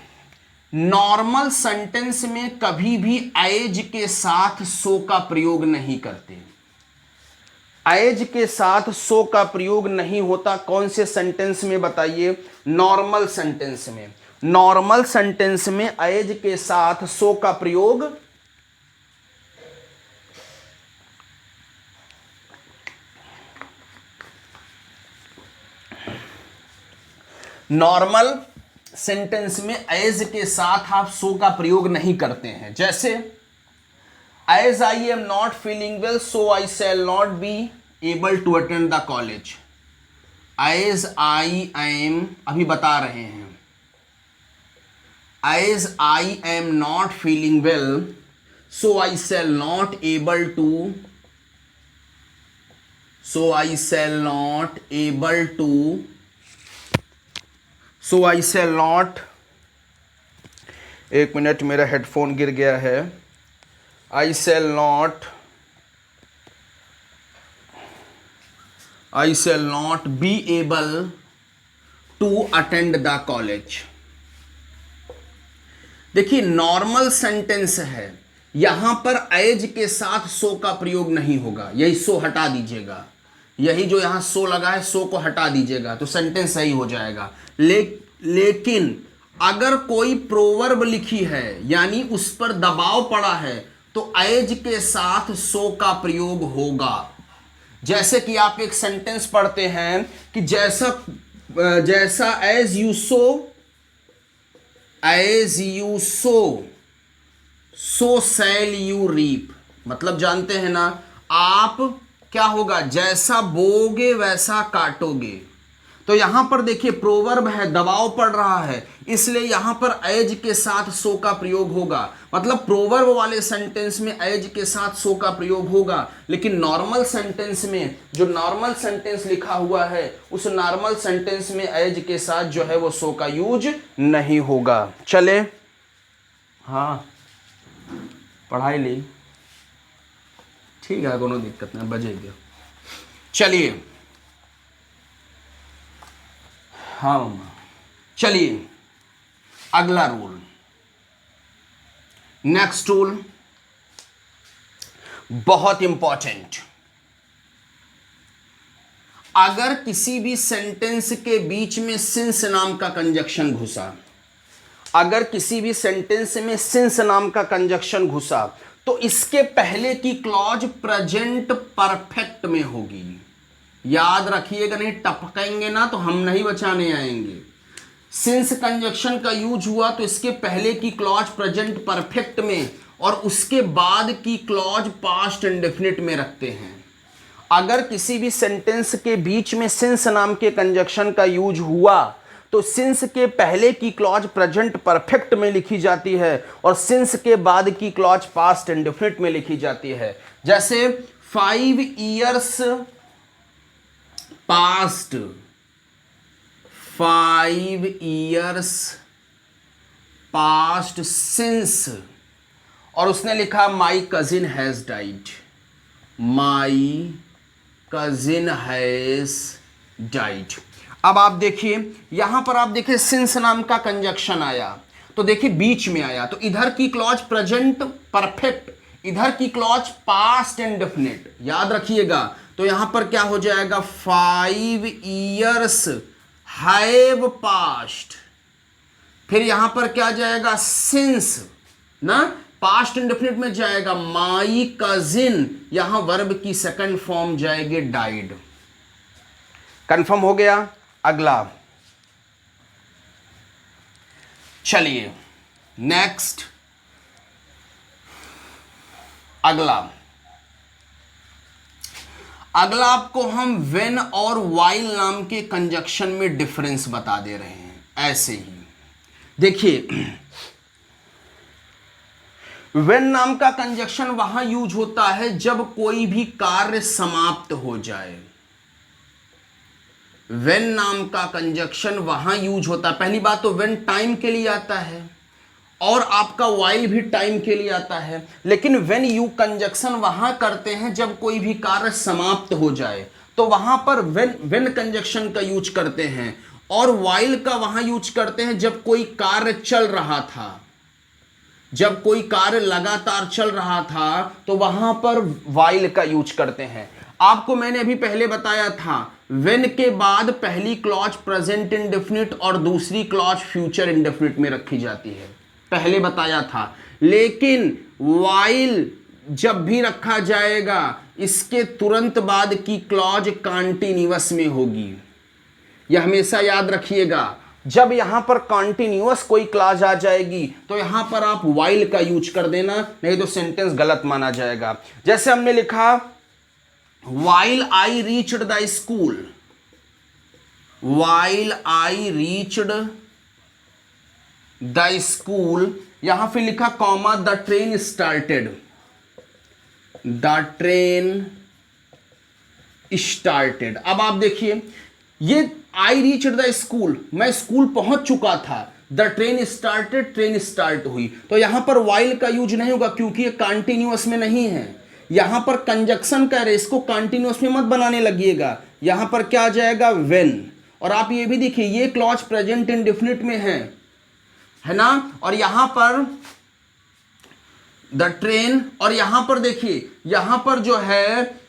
नॉर्मल सेंटेंस में कभी भी एज के साथ सो का प्रयोग नहीं करते। एज के साथ सो का प्रयोग नहीं होता। कौन से सेंटेंस में बताइए, नॉर्मल सेंटेंस में। नॉर्मल सेंटेंस में एज के साथ सो का प्रयोग नॉर्मल सेंटेंस में एज के साथ आप सो का प्रयोग नहीं करते हैं। जैसे as I am not feeling well so I shall not be able to attend the college. As I am, अभी बता रहे हैं, as I am not feeling well so I shall not able to, so I shall not able to, so I shall not, एक minute मेरा headphone गिर गया है, I shall not be able to attend the college. देखिए normal sentence है, यहां पर as के साथ सो का प्रयोग नहीं होगा, यही सो हटा दीजिएगा, यही जो यहां सो लगा है सो को हटा दीजिएगा तो सेंटेंस सही हो जाएगा। लेकिन अगर कोई प्रोवर्ब लिखी है यानी उस पर दबाव पड़ा है तो एज के साथ सो का प्रयोग होगा। जैसे कि आप एक सेंटेंस पढ़ते हैं कि जैसा as you sow so shall you reap. मतलब जानते हैं ना आप, क्या होगा, जैसा बोगे वैसा काटोगे। तो यहां पर देखिए प्रोवर्ब है, दबाव पड़ रहा है, इसलिए यहां पर एज के साथ सो का प्रयोग होगा। मतलब प्रोवर्ब वाले सेंटेंस में एज के साथ सो का प्रयोग होगा, लेकिन नॉर्मल सेंटेंस में जो नॉर्मल सेंटेंस लिखा हुआ है उस नॉर्मल सेंटेंस में एज के साथ जो है वो सो का यूज नहीं होगा। चले, हाँ पढ़ाई ली, ठीक है, कोनो दिक्कत नहीं, बजेगा। चलिए, हाँ मम्मा, चलिए अगला रूल, नेक्स्ट रूल बहुत इंपॉर्टेंट। अगर किसी भी सेंटेंस के बीच में सिंस नाम का कंजक्शन घुसा, अगर किसी भी सेंटेंस में सिंस नाम का कंजक्शन घुसा तो इसके पहले की क्लॉज प्रेजेंट परफेक्ट में होगी। याद रखिएगा, नहीं टपकेंगे ना तो हम नहीं बचाने आएंगे। सिंस कंजक्शन का यूज हुआ तो इसके पहले की क्लॉज प्रेजेंट परफेक्ट में और उसके बाद की क्लॉज पास्ट इंडेफिनिट में रखते हैं। अगर किसी भी सेंटेंस के बीच में सिंस नाम के कंजक्शन का यूज हुआ तो सिंस के पहले की क्लॉज प्रेजेंट परफेक्ट में लिखी जाती है और सिंस के बाद की क्लॉज पास्ट इंडेफिनिट में लिखी जाती है। जैसे 5 years past, 5 years past since, और उसने लिखा my cousin has died, my cousin has died. अब आप देखिए यहां पर, आप देखिए सिंस नाम का कंजक्शन आया तो देखिए बीच में आया, तो इधर की क्लॉज प्रेजेंट परफेक्ट, इधर की क्लॉज पास्ट इंडेफिनिट। याद रखिएगा, तो यहां पर क्या हो जाएगा, 5 years हैव पास्ट, फिर यहां पर क्या जाएगा, सिंस ना, पास्ट इंडेफिनिट में जाएगा माई कजिन, यहां वर्ब की सेकंड फॉर्म जाएगी डाइड। कंफर्म हो गया। अगला चलिए नेक्स्ट, अगला आपको हम व्हेन और व्हाइल नाम के कंजक्शन में डिफरेंस बता दे रहे हैं। ऐसे ही देखिए, व्हेन नाम का कंजक्शन वहां यूज होता है जब कोई भी कार्य समाप्त हो जाए। व्हेन नाम का कंजक्शन वहां यूज होता है। पहली बात तो व्हेन टाइम के लिए आता है और आपका व्हाइल भी टाइम के लिए आता है, लेकिन व्हेन यू कंजक्शन वहां करते हैं जब कोई भी कार्य समाप्त हो जाए, तो वहां पर व्हेन कंजक्शन का यूज करते हैं, और व्हाइल का वहां यूज करते हैं जब कोई कार्य चल रहा था, जब कोई कार्य लगातार चल रहा था तो वहां पर व्हाइल का यूज करते हैं। आपको मैंने अभी पहले बताया था, व्हेन के बाद पहली क्लॉज प्रेजेंट इंडेफिनिट और दूसरी क्लॉज फ्यूचर इंडेफिनिट में रखी जाती है, पहले बताया था। लेकिन व्हाइल जब भी रखा जाएगा इसके तुरंत बाद की क्लॉज कॉन्टिन्यूअस में होगी। यह हमेशा याद रखिएगा, जब यहां पर कॉन्टिन्यूअस कोई क्लॉज आ जाएगी तो यहां पर आप व्हाइल का यूज कर देना, नहीं तो सेंटेंस गलत माना जाएगा। जैसे हमने लिखा while I reached the school, while I reached the school, यहां फिर लिखा comma the train started, the train started। अब आप देखिए, ये I reached the school, मैं स्कूल पहुंच चुका था, the train started, train start हुई, तो यहां पर while का यूज नहीं होगा क्योंकि ये कंटिन्यूअस में नहीं है। यहां पर कंजक्शन का है, इसको कंटिन्यूअस में मत बनाने लगिएगा। यहां पर क्या आ जाएगा, व्हेन। और आप ये भी देखिए, ये क्लॉज प्रेजेंट इंडेफिनिट में है ना, और यहां पर द ट्रेन, और यहां पर देखिए, यहां पर जो है,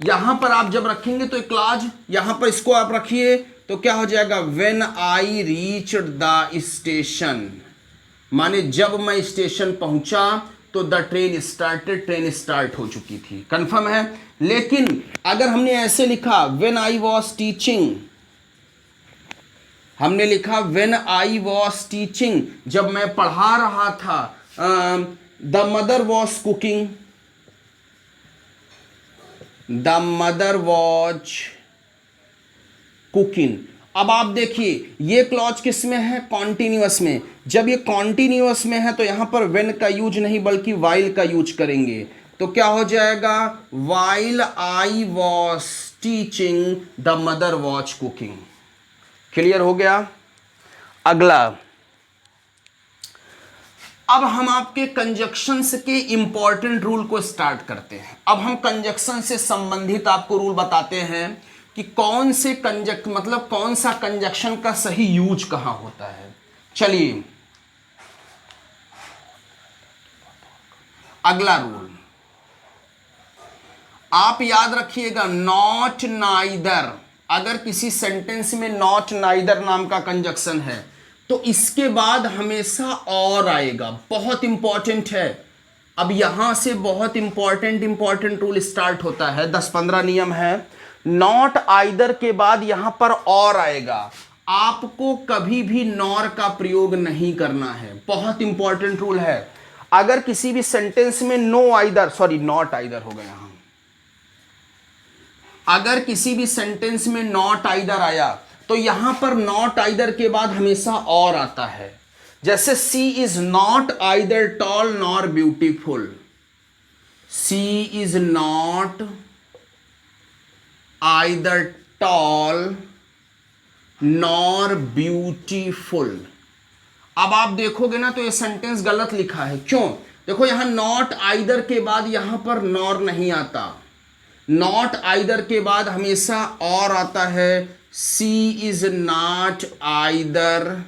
यहां पर आप जब रखेंगे तो क्लॉज, यहां पर इसको आप रखिए तो क्या हो जाएगा, when I reached the station, माने जब मैं स्टेशन पहुंचा तो the train started, train start हो चुकी थी। कंफर्म है। लेकिन अगर हमने ऐसे लिखा व्हेन आई वॉज टीचिंग, हमने लिखा व्हेन आई वॉज टीचिंग, जब मैं पढ़ा रहा था, the mother was cooking, the mother was cooking. अब आप देखिए ये क्लॉज किस में है, कॉन्टिन्यूअस में। जब ये कॉन्टिन्यूअस में है तो यहां पर व्हेन का यूज नहीं बल्कि व्हाइल का यूज करेंगे, तो क्या हो जाएगा, while I was teaching the mother was cooking. Clear हो गया। अगला, अब हम आपके कंजक्शंस के इंपॉर्टेंट रूल को स्टार्ट करते हैं। अब हम कंजक्शन से संबंधित आपको रूल बताते हैं कि कौन से मतलब कौन सा कंजक्शन का सही यूज कहां होता है। चलिए अगला रूल आप याद रखिएगा, नॉट नाइदर। अगर किसी सेंटेंस में नॉट नाइदर नाम का कंजक्शन है तो इसके बाद हमेशा और आएगा। बहुत इंपॉर्टेंट है, अब यहां से बहुत इंपॉर्टेंट रूल स्टार्ट होता है, 10-15 नियम है। नॉट आइदर के बाद यहां पर और आएगा, आपको कभी भी नॉर का प्रयोग नहीं करना है, बहुत इंपॉर्टेंट रूल है। अगर किसी भी सेंटेंस में know either, sorry not either हो गया यहां, अगर किसी भी सेंटेंस में नॉट आइदर आया तो यहां पर नॉट आइदर के बाद हमेशा और आता है। जैसे she is not either tall nor beautiful, she is not either tall nor beautiful. अब आप देखोगे ना तो ये सेंटेंस गलत लिखा है, क्यों? देखो यहां नॉट आइदर के बाद यहां पर नॉर नहीं आता, नॉट आइदर के बाद हमेशा और आता है। सी इज नॉट आइदर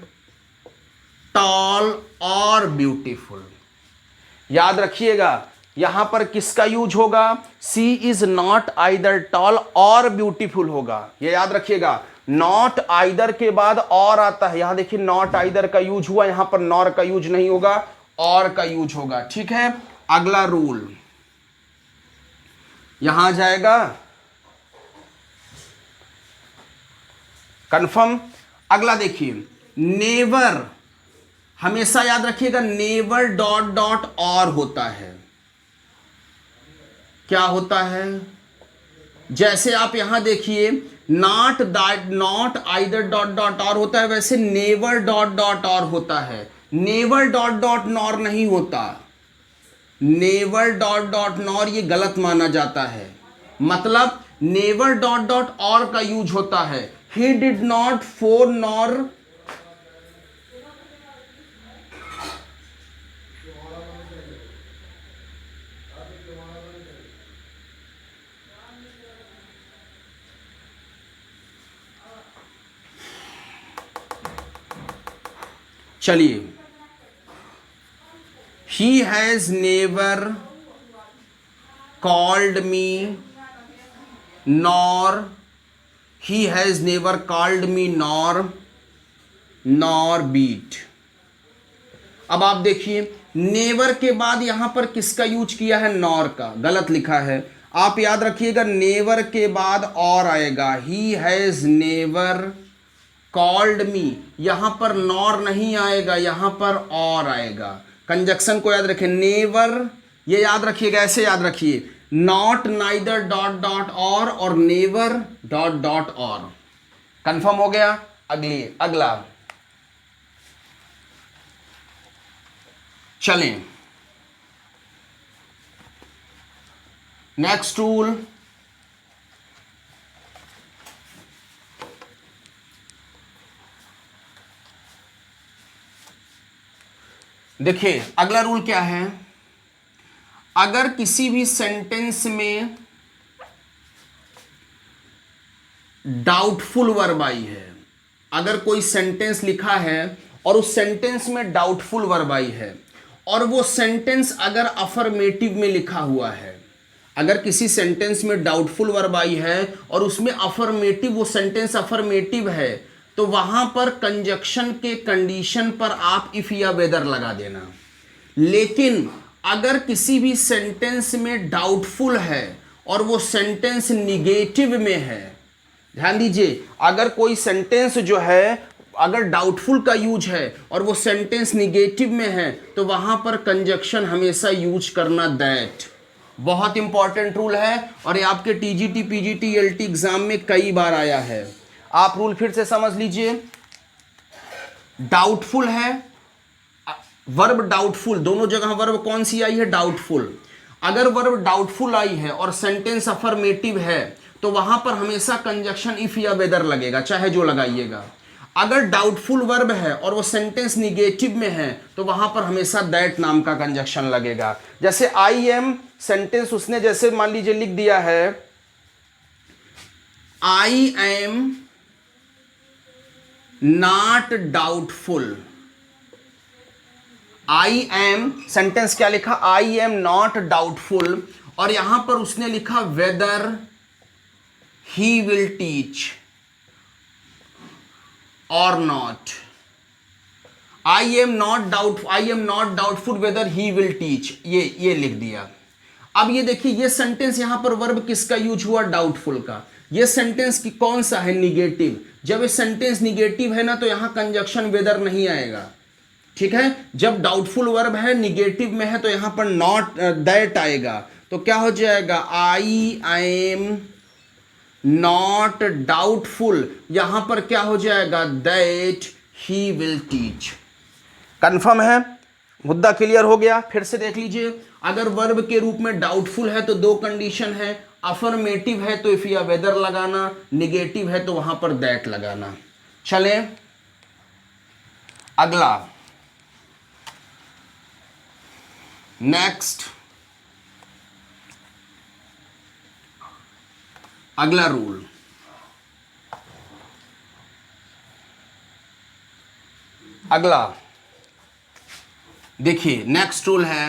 टॉल और ब्यूटीफुल। याद रखिएगा यहां पर किसका यूज होगा? सी इज नॉट आइदर टॉल और ब्यूटीफुल होगा, ये याद रखिएगा। नॉट आइदर के बाद और आता है, यहां देखिए नॉट आइदर का यूज हुआ, यहां पर नॉर का यूज नहीं होगा, और का यूज होगा। ठीक है, अगला रूल यहां जाएगा, कंफर्म। अगला देखिए, नेवर, हमेशा याद रखिएगा नेवर डॉट डॉट और होता है। क्या होता है? जैसे आप यहां देखिए not that not either dot dot और होता है, वैसे नेवर डॉट डॉट और होता है। नेवर डॉट डॉट नॉर नहीं होता, नेवर डॉट डॉट नॉर ये गलत माना जाता है। मतलब नेवर डॉट डॉट और का यूज होता है। He did not four nor, चलिए, he has never called me nor he has never called me nor beat। अब आप देखिए नेवर के बाद यहां पर किसका यूज किया है? नॉर का, गलत लिखा है। आप याद रखिएगा नेवर के बाद और आएगा, he has never called me, यहां पर नॉर नहीं आएगा, यहां पर और आएगा। कंजक्शन को याद रखें, नेवर, ये याद रखिएगा, ऐसे याद रखिए, नॉट नाइदर डॉट डॉट और नेवर डॉट डॉट और। कंफर्म हो गया? अगला चलें, नेक्स्ट रूल, देखिए अगला रूल क्या है। अगर किसी भी सेंटेंस में डाउटफुल वर्ब आई है, अगर कोई सेंटेंस लिखा है और उस सेंटेंस में डाउटफुल वर्ब आई है, और वो सेंटेंस अगर अफर्मेटिव में लिखा हुआ है, अगर किसी सेंटेंस में डाउटफुल वर्ब आई है और उसमें अफर्मेटिव, वो सेंटेंस अफर्मेटिव है, तो वहां पर कंजक्शन के कंडीशन पर आप इफ या वेदर लगा देना। लेकिन अगर किसी भी सेंटेंस में डाउटफुल है और वो सेंटेंस निगेटिव में है, ध्यान दीजिए, अगर कोई सेंटेंस जो है अगर डाउटफुल का यूज है और वो सेंटेंस निगेटिव में है, तो वहां पर कंजक्शन हमेशा यूज करना दैट। बहुत इंपॉर्टेंट रूल है और ये आपके टीजीटी, पीजीटी, एलटी एग्जाम में कई बार आया है। आप रूल फिर से समझ लीजिए, डाउटफुल है, वर्ब डाउटफुल, दोनों जगह वर्ब कौन सी आई है? डाउटफुल। अगर वर्ब डाउटफुल आई है और सेंटेंस अफर्मेटिव है, तो वहां पर हमेशा कंजक्शन इफ या वेदर लगेगा, चाहे जो लगाइएगा। अगर डाउटफुल वर्ब है और वो सेंटेंस निगेटिव में है, तो वहां पर हमेशा दैट नाम का कंजक्शन लगेगा। जैसे आई एम सेंटेंस उसने जैसे मान लीजिए लिख दिया है, आई am not doubtful, I am sentence क्या लिखा? आई एम नॉट डाउटफुल, और यहां पर उसने लिखा वेदर ही विल टीच और not. I am not doubtful whether he will teach, ये लिख दिया। अब ये देखिए, ये सेंटेंस यहां पर वर्ब किसका यूज हुआ? डाउटफुल का। ये सेंटेंस की कौन सा है? निगेटिव। जब ये सेंटेंस निगेटिव है ना, तो यहां कंजक्शन वेदर नहीं आएगा, ठीक है। जब डाउटफुल वर्ब है, निगेटिव में है, तो यहां पर नॉट दैट आएगा। तो क्या हो जाएगा? आई एम नॉट डाउटफुल, यहां पर क्या हो जाएगा? That he will teach. Confirm है? मुद्दा क्लियर हो गया? फिर से देख लीजिए, अगर वर्ब के रूप में डाउटफुल है तो दो कंडीशन है, अफर्मेटिव है तो इफ या वेदर लगाना, निगेटिव है तो वहां पर दैट लगाना। चले अगला, नेक्स्ट, अगला रूल। अगला देखिए, नेक्स्ट रूल है,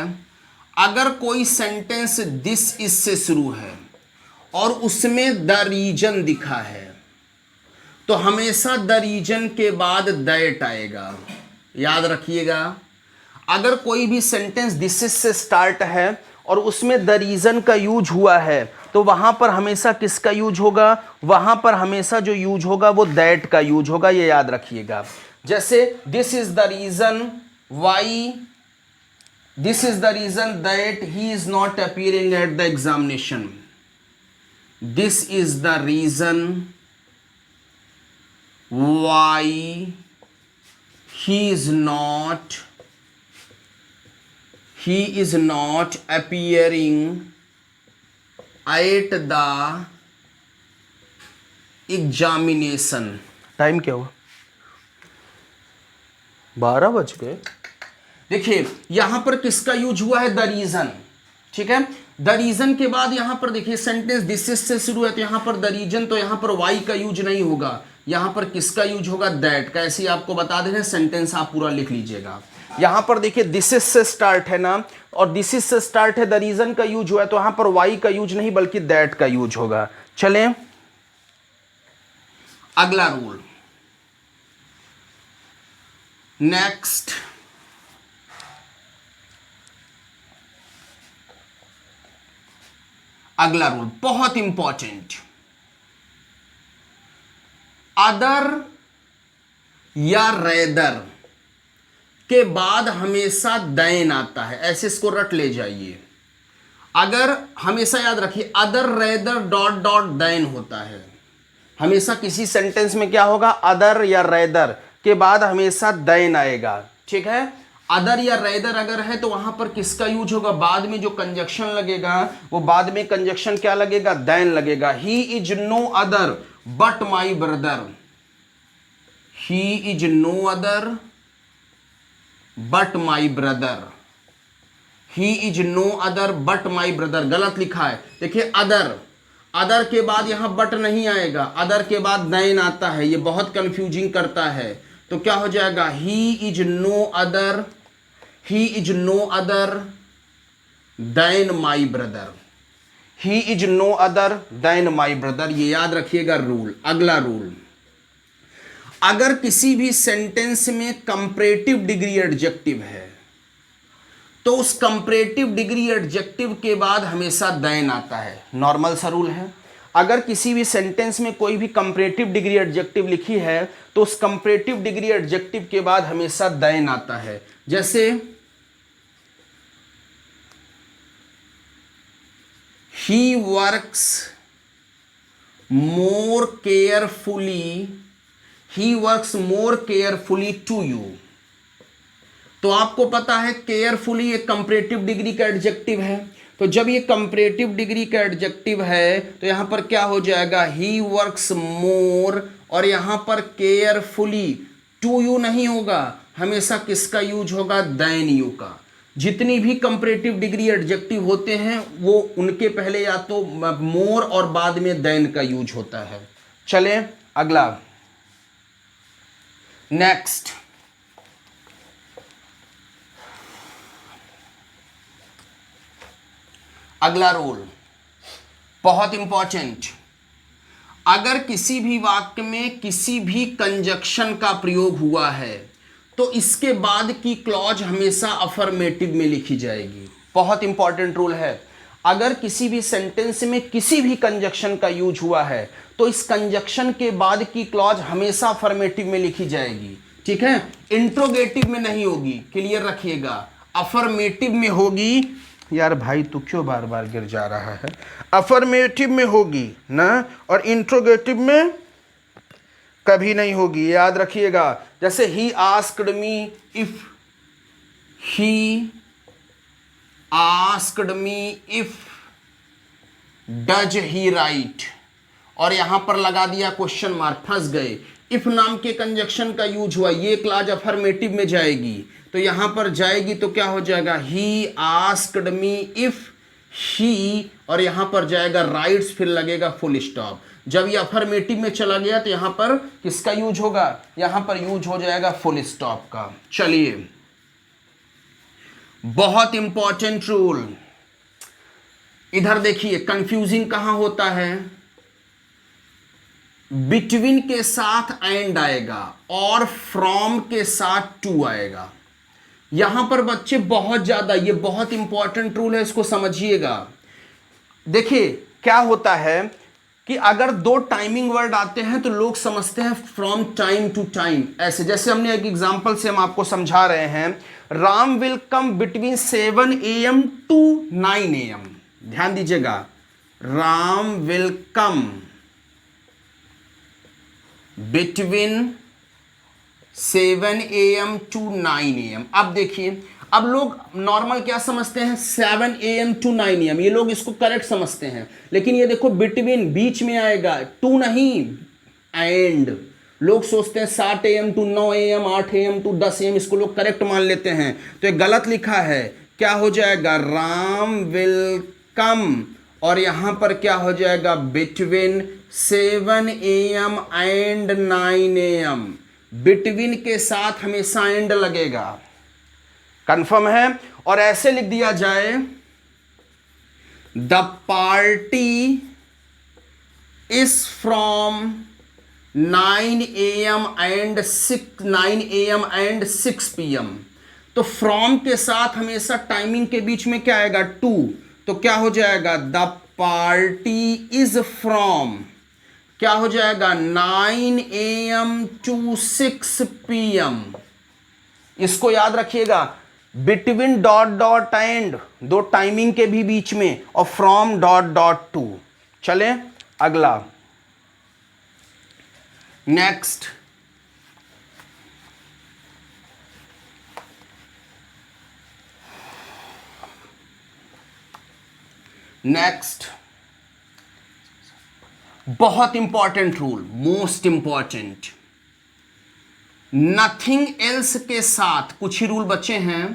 अगर कोई सेंटेंस दिस इज से शुरू है और उसमें द रीजन दिखा है, तो हमेशा द रीजन के बाद दैट आएगा। याद रखिएगा, अगर कोई भी सेंटेंस दिस इज से स्टार्ट है और उसमें द रीजन का यूज हुआ है, तो वहां पर हमेशा किसका यूज होगा? वहां पर हमेशा जो यूज होगा वो दैट का यूज होगा, ये याद रखिएगा। जैसे this is the reason why, this is the reason that he is not appearing at the examination, this is the reason why he is not appearing at the examination। Time क्या हुआ? 12 बज गए। देखिए यहां पर किसका यूज हुआ है? द रीजन, ठीक है। द रीजन के बाद यहां पर देखिए, सेंटेंस दिस इज से शुरू है तो यहां पर द रीजन, तो यहां पर वाई का यूज नहीं होगा, यहां पर किसका यूज होगा? दैट का। ऐसे ही आपको बता दे रहे हैं, सेंटेंस आप पूरा लिख लीजिएगा। यहां पर देखिए दिस इज से स्टार्ट है ना, और दिस इज से स्टार्ट है, द रीजन का यूज हुआ है, तो यहां पर वाई का यूज नहीं बल्कि दैट का यूज होगा। चलें अगला रूल, नेक्स्ट, अगला रूल बहुत इंपॉर्टेंट, अदर या रेदर के बाद हमेशा दैन आता है, ऐसे इसको रट ले जाइए। अगर हमेशा याद रखिए, other rather dot dot than होता है, हमेशा किसी सेंटेंस में क्या होगा? अदर या रेदर के बाद हमेशा दैन आएगा, ठीक है। अदर या रेदर अगर है तो वहां पर किसका यूज होगा? बाद में जो कंजक्शन लगेगा वो बाद में कंजक्शन क्या लगेगा? दैन लगेगा। He is no other but my brother, he is no other but my brother, he is no other but my brother. गलत लिखा है, देखिए अदर, अदर के बाद यहां बट नहीं आएगा, अदर के बाद दैन आता है, ये बहुत कंफ्यूजिंग करता है। तो क्या हो जाएगा? He is no other, he is no other than my brother, he is no other than my brother. ये याद रखिएगा रूल। अगला रूल, अगर किसी भी सेंटेंस में कंपैरेटिव डिग्री एडजेक्टिव है तो उस कंपैरेटिव डिग्री एडजेक्टिव के बाद हमेशा दैन आता है। नॉर्मल सा रूल है, अगर किसी भी सेंटेंस में कोई भी कंपैरेटिव डिग्री एडजेक्टिव लिखी है तो उस कंपैरेटिव डिग्री एडजेक्टिव के बाद हमेशा दैन आता है। जैसे he works more carefully, he works more carefully to you. तो आपको पता है केयरफुली एक कंपैरेटिव डिग्री का एडजेक्टिव है, तो जब ये कंपैरेटिव डिग्री का एडजेक्टिव है तो यहां पर क्या हो जाएगा? ही वर्क्स मोर, और यहां पर केयरफुली, टू यू नहीं होगा, हमेशा किसका यूज होगा? दैन यू का। जितनी भी कंपैरेटिव डिग्री एडजेक्टिव होते हैं वो उनके पहले या तो मोर और बाद में दैन का यूज होता है। चलें अगला, नेक्स्ट, अगला रूल बहुत इंपॉर्टेंट, अगर किसी भी वाक्य में किसी भी कंजक्शन का प्रयोग हुआ है तो इसके बाद की क्लॉज हमेशा अफर्मेटिव में लिखी जाएगी। बहुत इंपॉर्टेंट रूल है, अगर किसी भी सेंटेंस में किसी भी कंजक्शन का यूज हुआ है तो इस कंजक्शन के बाद की क्लॉज हमेशा अफर्मेटिव में लिखी जाएगी, ठीक है, इंट्रोगेटिव में नहीं होगी, क्लियर रखिएगा, अफर्मेटिव में होगी। यार भाई तू क्यों बार बार गिर जा रहा है? अफर्मेटिव में होगी ना, और इंट्रोगेटिव में कभी नहीं होगी, याद रखिएगा। जैसे he asked me if, he asked me if does he right, और यहां पर लगा दिया क्वेश्चन मार्क, फंस गए। इफ नाम के कंजक्शन का यूज हुआ, ये क्लॉज अफर्मेटिव में जाएगी, तो यहां पर जाएगी तो क्या हो जाएगा, he asked me if he, और यहां पर जाएगा राइट्स, फिर लगेगा फुल स्टॉप। जब ये अफर्मेटिव में चला गया तो यहां पर किसका यूज होगा, यहां पर यूज हो जाएगा फुल स्टॉप का। चलिए, बहुत इंपॉर्टेंट रूल इधर देखिए, कंफ्यूजिंग कहां होता है, बिटवीन के साथ एंड आएगा और फ्रॉम के साथ टू आएगा। यहां पर बच्चे बहुत ज्यादा, ये बहुत इंपॉर्टेंट रूल है, इसको समझिएगा। देखिए क्या होता है कि अगर दो टाइमिंग वर्ड आते हैं तो लोग समझते हैं फ्रॉम टाइम टू टाइम, ऐसे जैसे हमने एक एग्जांपल से हम आपको समझा रहे हैं, Ram will come between 7 AM to 9 AM। ध्यान दीजिएगा, Ram will come between 7 AM to 9 AM। अब देखिए, अब लोग नॉर्मल क्या समझते हैं, 7 AM टू 9 AM, ये लोग इसको करेक्ट समझते हैं, लेकिन ये देखो बिटवीन बीच में आएगा, टू नहीं, एंड। लोग सोचते हैं 7 AM to 9 AM, 8 AM to 10 AM, इसको लोग करेक्ट मान लेते हैं, तो ये गलत लिखा है। क्या हो जाएगा, राम विल कम, और यहां पर क्या हो जाएगा, between 7 AM and 9 AM। Between के साथ हमेशा एंड लगेगा, कंफर्म है। और ऐसे लिख दिया जाए, the party is from 9 AM and 6 PM। तो फ्रॉम के साथ हमेशा टाइमिंग के बीच में क्या आएगा, टू, तो क्या हो जाएगा, द पार्टी इज फ्रॉम, क्या हो जाएगा, 9 AM टू 6 PM। इसको याद रखिएगा, बिटवीन डॉट डॉट एंड, दो टाइमिंग के भी बीच में, और फ्रॉम डॉट डॉट टू। चले अगला, नेक्स्ट, बहुत important rule, most important, nothing else के साथ, कुछ ही रूल बचे हैं,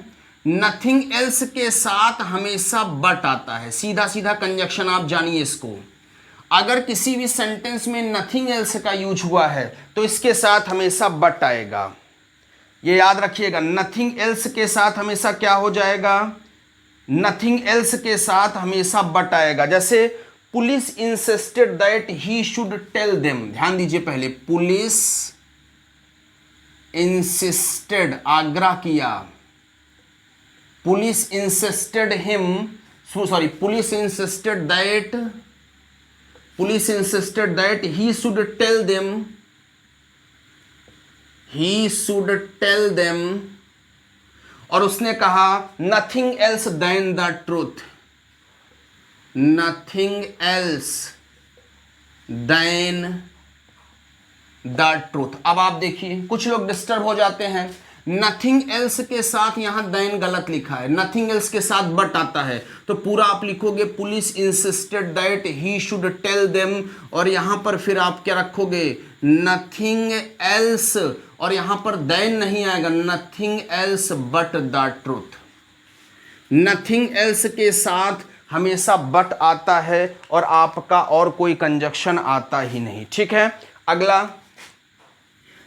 नथिंग एल्स के साथ हमेशा बट आता है। सीधा सीधा कंजक्शन आप जानिए इसको, अगर किसी भी सेंटेंस में नथिंग एल्स का यूज हुआ है तो इसके साथ हमेशा बट आएगा, ये याद रखिएगा। नथिंग एल्स के साथ हमेशा क्या हो जाएगा, नथिंग एल्स के साथ हमेशा बट आएगा। जैसे police insisted that he should tell them, ध्यान दीजिए, पहले पुलिस इंसिस्टेड, आग्रह किया, police insisted him, sorry, police insisted that he should tell them, और उसने कहा nothing else than the truth, nothing else than the truth. अब आप देखिए, कुछ लोग डिस्टर्ब हो जाते हैं, नथिंग एल्स के साथ यहां देन गलत लिखा है, नथिंग एल्स के साथ बट आता है, तो पूरा आप लिखोगे police insisted that he should tell them, और यहां पर फिर आप क्या रखोगे, नथिंग एल्स, और यहां पर देन नहीं आएगा, nothing else but the truth. Nothing else के साथ हमेशा बट आता है और आपका और कोई कंजक्शन आता ही नहीं, ठीक है। अगला,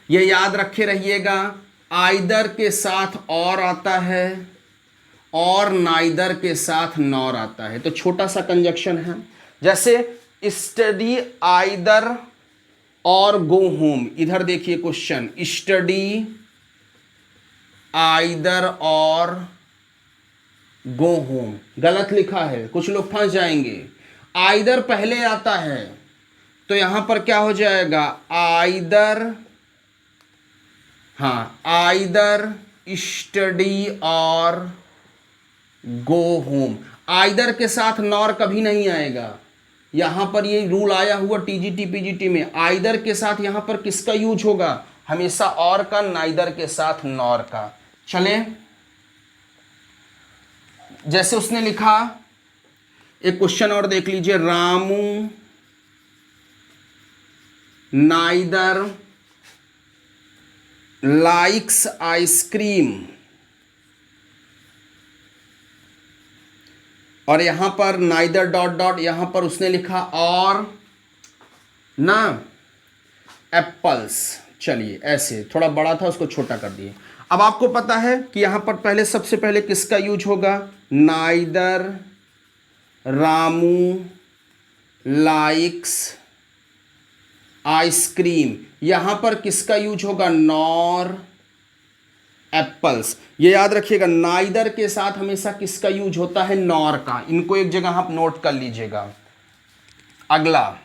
ये याद रखे रहिएगा, आइदर के साथ और आता है और नाइदर के साथ नॉर आता है, तो छोटा सा कंजक्शन है। जैसे स्टडी आइदर और गो होम, इधर देखिए क्वेश्चन, स्टडी आइदर और गो होम, गलत लिखा है, कुछ लोग फंस जाएंगे। आइदर पहले आता है तो यहां पर क्या हो जाएगा, आइदर, हाँ, आइदर स्टडी और गो होम। आइदर के साथ नॉर कभी नहीं आएगा। यहां पर ये रूल आया हुआ टीजीटी पीजीटी में, आइदर के साथ यहां पर किसका यूज होगा, हमेशा और का, नाइदर के साथ नॉर का। चले, जैसे उसने लिखा, एक क्वेश्चन और देख लीजिए, रामू नाइदर लाइक्स आइसक्रीम, और यहां पर नाइदर डॉट डॉट, यहां पर उसने लिखा और ना एप्पल्स। चलिए ऐसे, थोड़ा बड़ा था उसको छोटा कर दिए। अब आपको पता है कि यहां पर पहले, सबसे पहले किसका यूज होगा, नाइदर रामू लाइक्स आइसक्रीम। यहां पर किसका यूज होगा, नॉर एप्पल्स। ये याद रखिएगा, नाइदर के साथ हमेशा किसका यूज होता है, नॉर का। इनको एक जगह आप नोट कर लीजिएगा। अगला,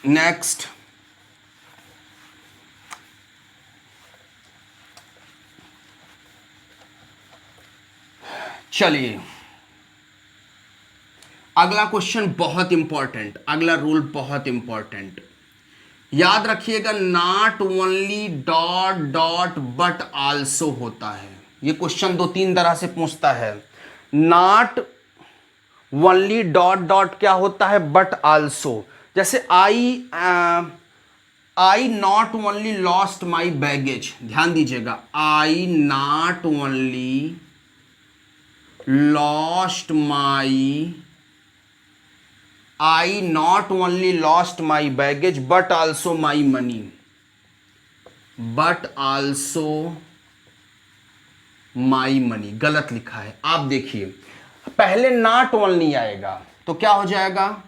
नेक्स्ट, चलिए अगला क्वेश्चन बहुत इंपॉर्टेंट, अगला रूल बहुत इंपॉर्टेंट, याद रखिएगा। Not only dot dot but also होता है। ये क्वेश्चन दो तीन तरह से पूछता है। नॉट ओनली डॉट डॉट क्या होता है, बट आल्सो। जैसे I not only lost my baggage, ध्यान दीजिएगा, I not only lost my, I not only lost my baggage but also my money, but also my money। गलत लिखा है, आप देखिए, पहले not only आएगा तो क्या हो जाएगा,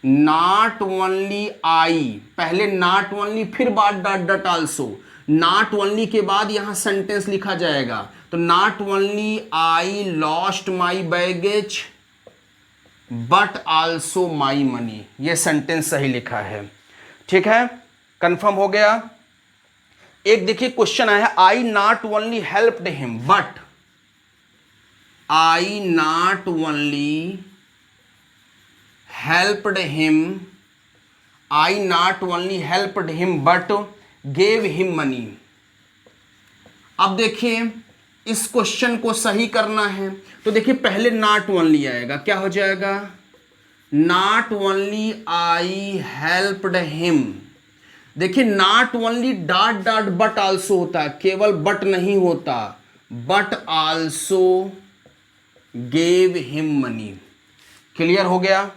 not only I, पहले not only फिर बाद dot dot also, not only के बाद यहां सेंटेंस लिखा जाएगा। तो not only I lost my baggage but also my money, ये सेंटेंस सही लिखा है। ठीक है, कंफर्म हो गया। एक देखिए क्वेश्चन आया है, I not only helped him but, I not only helped him, I not only helped him but gave him money. अब देखिए इस क्वेश्चन को सही करना है तो देखिए पहले नॉट ओनली आएगा, क्या हो जाएगा, not only I helped him. देखिए not only dot dot but also होता है, केवल बट नहीं होता, but also gave him money. Clear हो गया।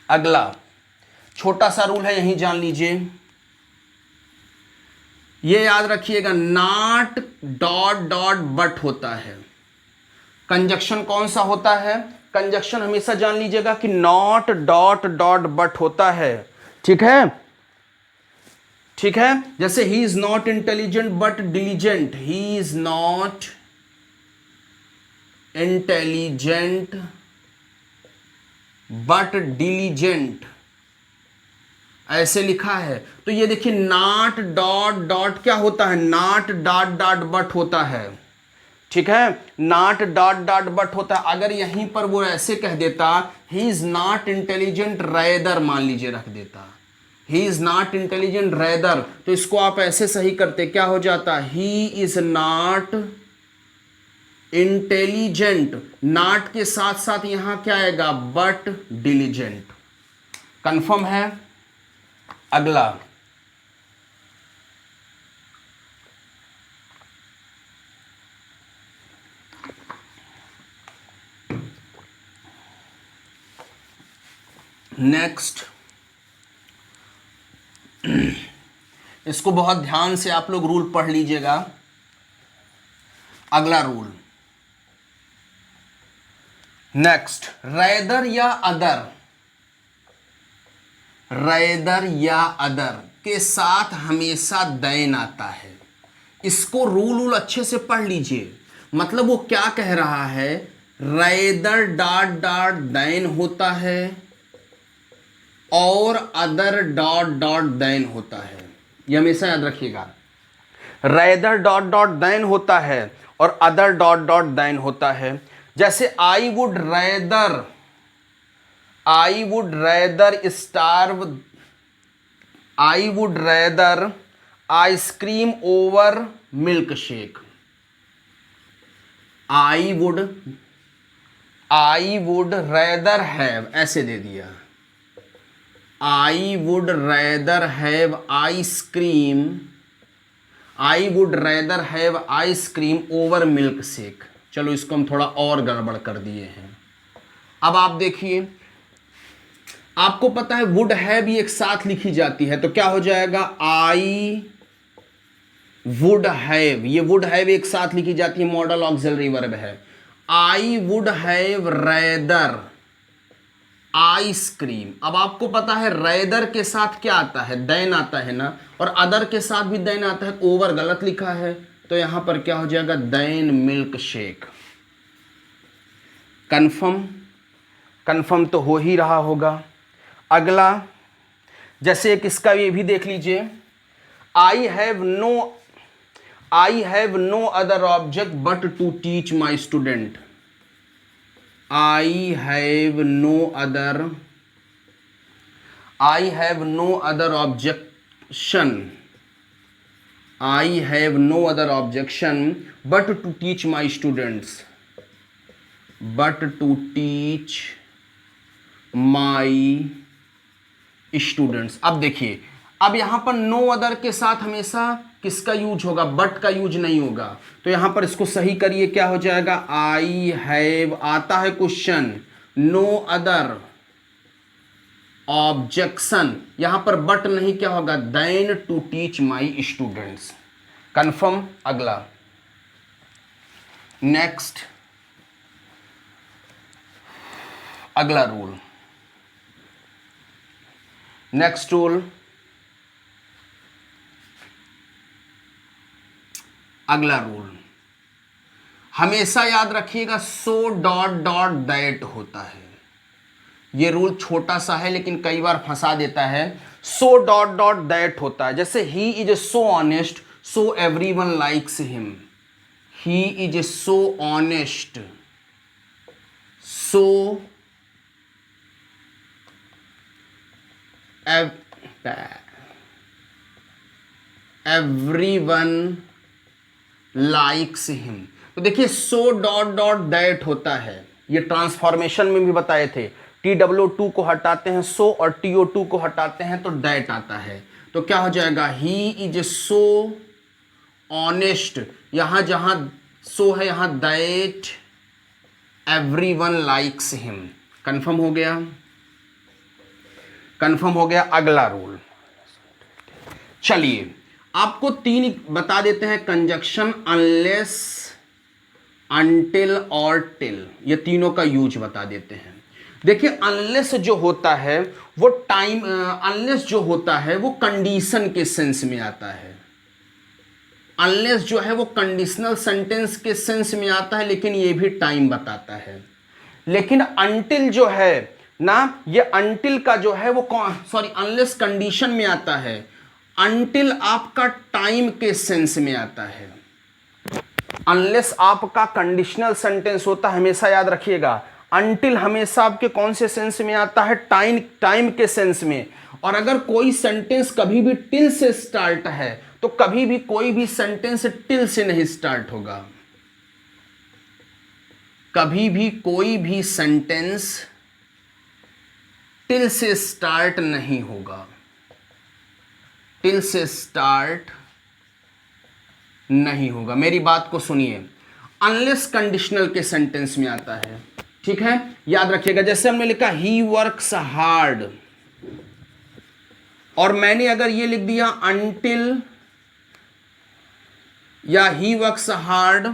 अगला छोटा सा रूल है, यहीं जान लीजिए, ये याद रखिएगा, नॉट डॉट डॉट बट होता है। कंजक्शन कौन सा होता है, कंजक्शन हमेशा जान लीजिएगा कि नॉट डॉट डॉट बट होता है। ठीक है, ठीक है। जैसे ही is not intelligent but diligent, he is not intelligent but diligent, ऐसे लिखा है। तो ये देखिए नॉट डॉट डॉट क्या होता है, नॉट डॉट डॉट बट होता है। ठीक है, नॉट डॉट डॉट बट होता है। अगर यहीं पर वो ऐसे कह देता, ही इज नॉट इंटेलिजेंट रेदर, मान लीजिए रख देता, ही इज नॉट इंटेलिजेंट रेदर, तो इसको आप ऐसे सही करते, क्या हो जाता, ही इज नॉट इंटेलिजेंट, नॉट के साथ साथ यहां क्या आएगा, बट डिलीजेंट। कंफर्म है। अगला नेक्स्ट, इसको बहुत ध्यान से आप लोग रूल पढ़ लीजिएगा। अगला रूल, नेक्स्ट, रेदर या अदर, रेदर या अदर के साथ हमेशा देन आता है। इसको रूल अच्छे से पढ़ लीजिए। मतलब वो क्या कह रहा है, रेदर डॉट डॉट देन होता है और अदर डॉट डॉट देन होता है। ये हमेशा याद रखिएगा। रेदर डॉट डॉट देन होता है और अदर डॉट डॉट देन होता है। जैसे I would rather ice cream over milk shake. I would rather have, ऐसे दे दिया, I would rather have ice cream over milk shake. चलो इसको हम थोड़ा और गड़बड़ कर दिए हैं। अब आप देखिए, आपको पता है वुड हैव एक साथ लिखी जाती है, तो क्या हो जाएगा, आई वुड हैव, ये वुड हैव एक साथ लिखी जाती है, मॉडल ऑक्सिलरी वर्ब है। I would have rather ice cream. अब आपको पता है रेदर के साथ क्या आता है, देन आता है ना, और अदर के साथ भी देन आता है। ओवर गलत लिखा है, तो यहां पर क्या हो जाएगा, देन मिल्क शेक। कंफर्म तो हो ही रहा होगा। अगला, जैसे एक इसका ये भी देख लीजिए, I have no other object but to teach my student. I have no other objection but to teach my students. अब देखिए, अब यहां पर नो अदर के साथ हमेशा किसका यूज होगा, बट का यूज नहीं होगा। तो यहां पर इसको सही करिए, क्या हो जाएगा, आई हैव, आता है क्वेश्चन, नो अदर ऑब्जेक्शन, यहां पर बट नहीं, क्या होगा, than to teach my students. Confirm. अगला, नेक्स्ट, अगला रूल, नेक्स्ट रूल, अगला रूल हमेशा याद रखिएगा, सो डॉट डॉट दैट होता है। ये रूल छोटा सा है लेकिन कई बार फंसा देता है। सो डॉट डॉट दैट होता है, जैसे he is so honest so everyone likes him. He is so honest so everyone likes him। तो देखिए सो डॉट डॉट दैट होता है, ये ट्रांसफॉर्मेशन में भी बताए थे। TW2 को हटाते हैं सो और TO2 को हटाते हैं तो दैट आता है। तो क्या हो जाएगा, ही इज सो ऑनेस्ट, यहां जहां सो है यहां that everyone likes him. Confirm हो गया, कंफर्म हो गया। अगला रूल, चलिए आपको 3 बता देते हैं, कंजक्शन, अनलेस, अनटिल और टिल, ये तीनों का यूज बता देते हैं। देखिए अनलेस जो होता है वो टाइम, अनलेस जो होता है वो कंडीशन के सेंस में आता है। अनलेस जो है वो कंडीशनल सेंटेंस के सेंस में आता है, लेकिन ये भी टाइम बताता है। लेकिन अनटिल जो है ना, ये अनटिल का जो है वो अनलेस कंडीशन में आता है, अनटिल आपका टाइम के सेंस में आता है। अनलेस आपका कंडीशनल सेंटेंस होता है, हमेशा याद रखिएगा। अनटिल हमेशा आपके कौन से सेंस में आता है, टाइम के सेंस में। और अगर कोई सेंटेंस कभी भी टिल से स्टार्ट है तो कभी भी कोई भी सेंटेंस टिल से नहीं स्टार्ट होगा। कभी भी कोई भी सेंटेंस टिल से स्टार्ट नहीं होगा, टिल से स्टार्ट नहीं होगा। मेरी बात को सुनिए, अनलेस कंडीशनल के सेंटेंस में आता है, ठीक है, याद रखिएगा। जैसे हमने लिखा ही वर्क्स हार्ड, और मैंने अगर ये लिख दिया अनटिल या ही वर्क्स हार्ड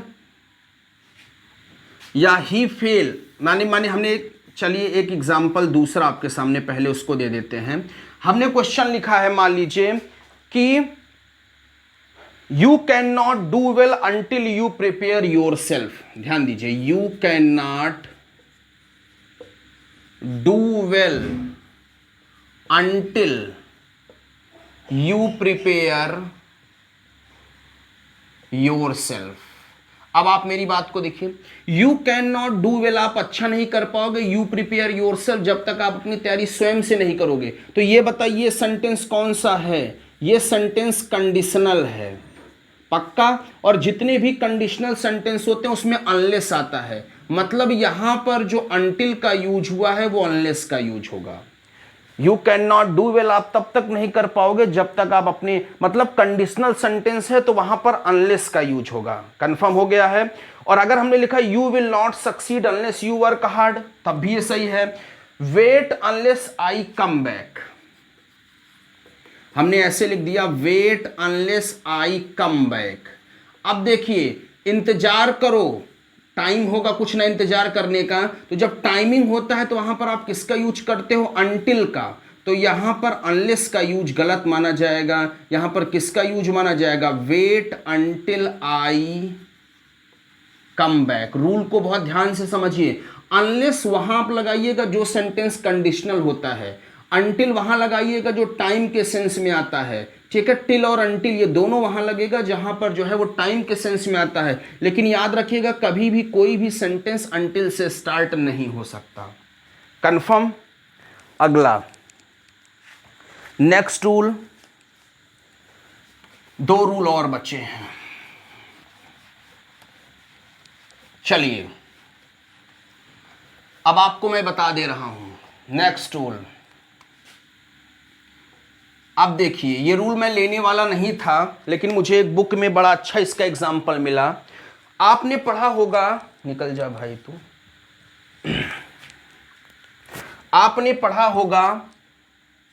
या ही फेल, माने हमने, चलिए एक एग्जाम्पल दूसरा आपके सामने पहले उसको दे देते हैं। हमने क्वेश्चन लिखा है, मान लीजिए कि you can not do well until you prepare your self. ध्यान दीजिए, you can not do well until you prepare your self. अब आप मेरी बात को देखिए, you can not do well, आप अच्छा नहीं कर पाओगे, यू प्रिपेयर योर सेल्फ, जब तक आप अपनी तैयारी स्वयं से नहीं करोगे। तो ये बताइए सेंटेंस कौन सा है? ये सेंटेंस कंडीशनल है, पक्का। और जितने भी कंडीशनल सेंटेंस होते हैं उसमें अनलेस आता है, मतलब यहां पर जो अनटिल का यूज हुआ है वो अनलेस का यूज होगा। You can not do well आप तब तक नहीं कर पाओगे जब तक आप अपने, मतलब कंडीशनल सेंटेंस है तो वहां पर अनलेस का यूज होगा। कंफर्म हो गया है। और अगर हमने लिखा you will not succeed unless you work hard, तब भी ये सही है। Wait unless I come back, हमने ऐसे लिख दिया, wait unless I come back. अब देखिए, इंतजार करो, टाइम होगा कुछ ना इंतजार करने का, तो जब टाइमिंग होता है तो वहां पर आप किसका यूज करते हो? अनटिल का। तो यहां पर अनलेस का यूज गलत माना जाएगा, यहां पर किसका यूज माना जाएगा? Wait until I come back. Rule को बहुत ध्यान से समझिए, अनलेस वहां आप लगाइएगा जो सेंटेंस कंडीशनल होता है, अनटिल वहां लगाइएगा जो टाइम के सेंस में आता है, ठीक है। टिल और अनटिल ये दोनों वहां लगेगा जहां पर जो है वो टाइम के सेंस में आता है। लेकिन याद रखिएगा, कभी भी कोई भी सेंटेंस अनटिल से स्टार्ट नहीं हो सकता। कंफर्म। अगला नेक्स्ट रूल, दो रूल और बचे हैं। चलिए अब आपको मैं बता दे रहा हूं नेक्स्ट रूल। अब देखिए, ये रूल मैं लेने वाला नहीं था, लेकिन मुझे एक बुक में बड़ा अच्छा इसका एग्जाम्पल मिला। आपने पढ़ा होगा, निकल जा भाई तू, आपने पढ़ा होगा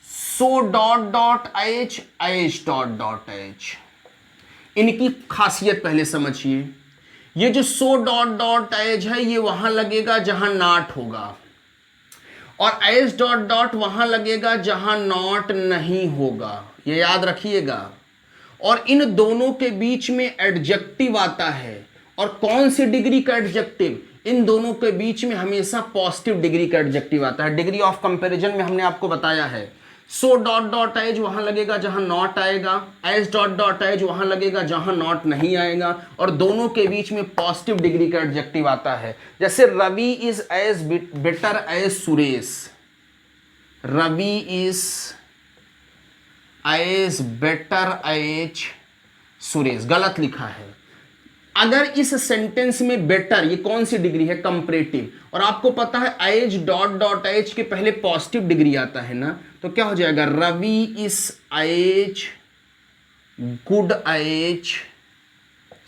so dot dot H H dot dot H. इनकी खासियत पहले समझिए। ये जो सो डॉट डॉट एच है ये वहां लगेगा जहां नॉट होगा, और एस डॉट डॉट वहां लगेगा जहां नॉट नहीं होगा, ये याद रखिएगा। और इन दोनों के बीच में एडजेक्टिव आता है, और कौन सी डिग्री का एडजेक्टिव? इन दोनों के बीच में हमेशा पॉजिटिव डिग्री का एडजेक्टिव आता है। डिग्री ऑफ कंपैरिजन में हमने आपको बताया है, सो डॉट डॉट एज वहां लगेगा जहां नॉट आएगा, एज डॉट डॉट एज वहां लगेगा जहां नॉट नहीं आएगा, और दोनों के बीच में पॉजिटिव डिग्री का एडजेक्टिव आता है। जैसे Ravi is as better as Suresh, Ravi is as better as Suresh, गलत लिखा है। अगर इस सेंटेंस में बेटर, ये कौन सी डिग्री है? कंपैरेटिव। और आपको पता है एज डॉट डॉट एज के पहले पॉजिटिव डिग्री आता है ना, तो क्या हो जाएगा? Ravi is as good as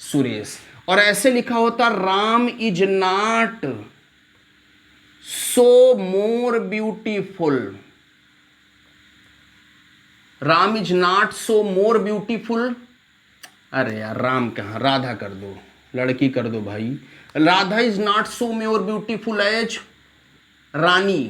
Suresh. और ऐसे लिखा होता Ram is not so more beautiful, Ram is not so more beautiful. अरे यार, राम कहाँ, राधा कर दो, लड़की कर दो भाई। Radha is not so more beautiful as Rani.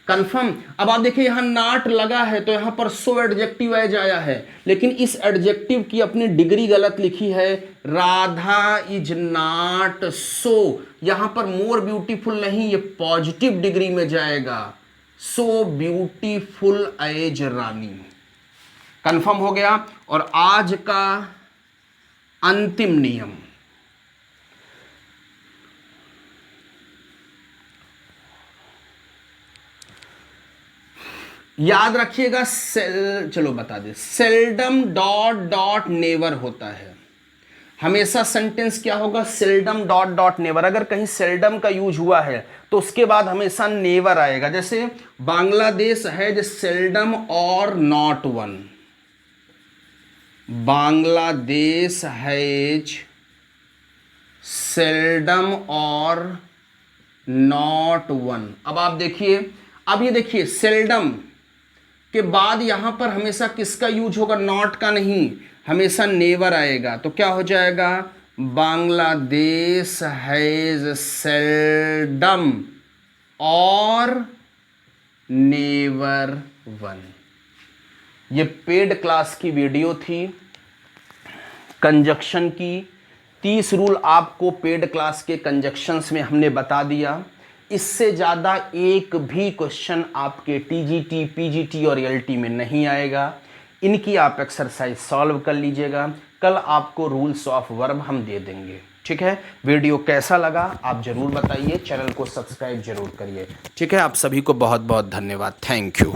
Confirm. अब आप देखिए यहां नॉट लगा है तो यहां पर सो एडजेक्टिव एज आया है, लेकिन इस एडजेक्टिव की अपनी डिग्री गलत लिखी है, राधा इज नॉट सो। यहां पर मोर ब्यूटीफुल नहीं, ये पॉजिटिव डिग्री में जाएगा, so beautiful as Rani. Confirm हो गया। और आज का अंतिम नियम, याद रखिएगा, चलो बता दे, सेल्डम डॉट डॉट नेवर होता है। हमेशा सेंटेंस क्या होगा? Seldom dot dot never. अगर कहीं सेल्डम का यूज हुआ है तो उसके बाद हमेशा नेवर आएगा। जैसे बांग्लादेश हैज सेल्डम और not one, Bangladesh has seldom और नॉट वन। अब आप देखिए, अब ये देखिए सेल्डम के बाद यहां पर हमेशा किसका यूज होगा? नॉट का नहीं, हमेशा नेवर आएगा। तो क्या हो जाएगा? बांग्लादेश हैज सेल्डम और नेवर 1। ये पेड क्लास की वीडियो थी कंजक्शन की। 30 रूल आपको पेड क्लास के कंजक्शंस में हमने बता दिया। इससे ज़्यादा एक भी क्वेश्चन आपके टीजीटी, पीजीटी और एलटी में नहीं आएगा। इनकी आप एक्सरसाइज सॉल्व कर लीजिएगा। कल आपको रूल्स ऑफ वर्ब हम दे देंगे। ठीक है, वीडियो कैसा लगा आप ज़रूर बताइए, चैनल को सब्सक्राइब जरूर करिए। ठीक है, आप सभी को बहुत बहुत धन्यवाद। Thank you.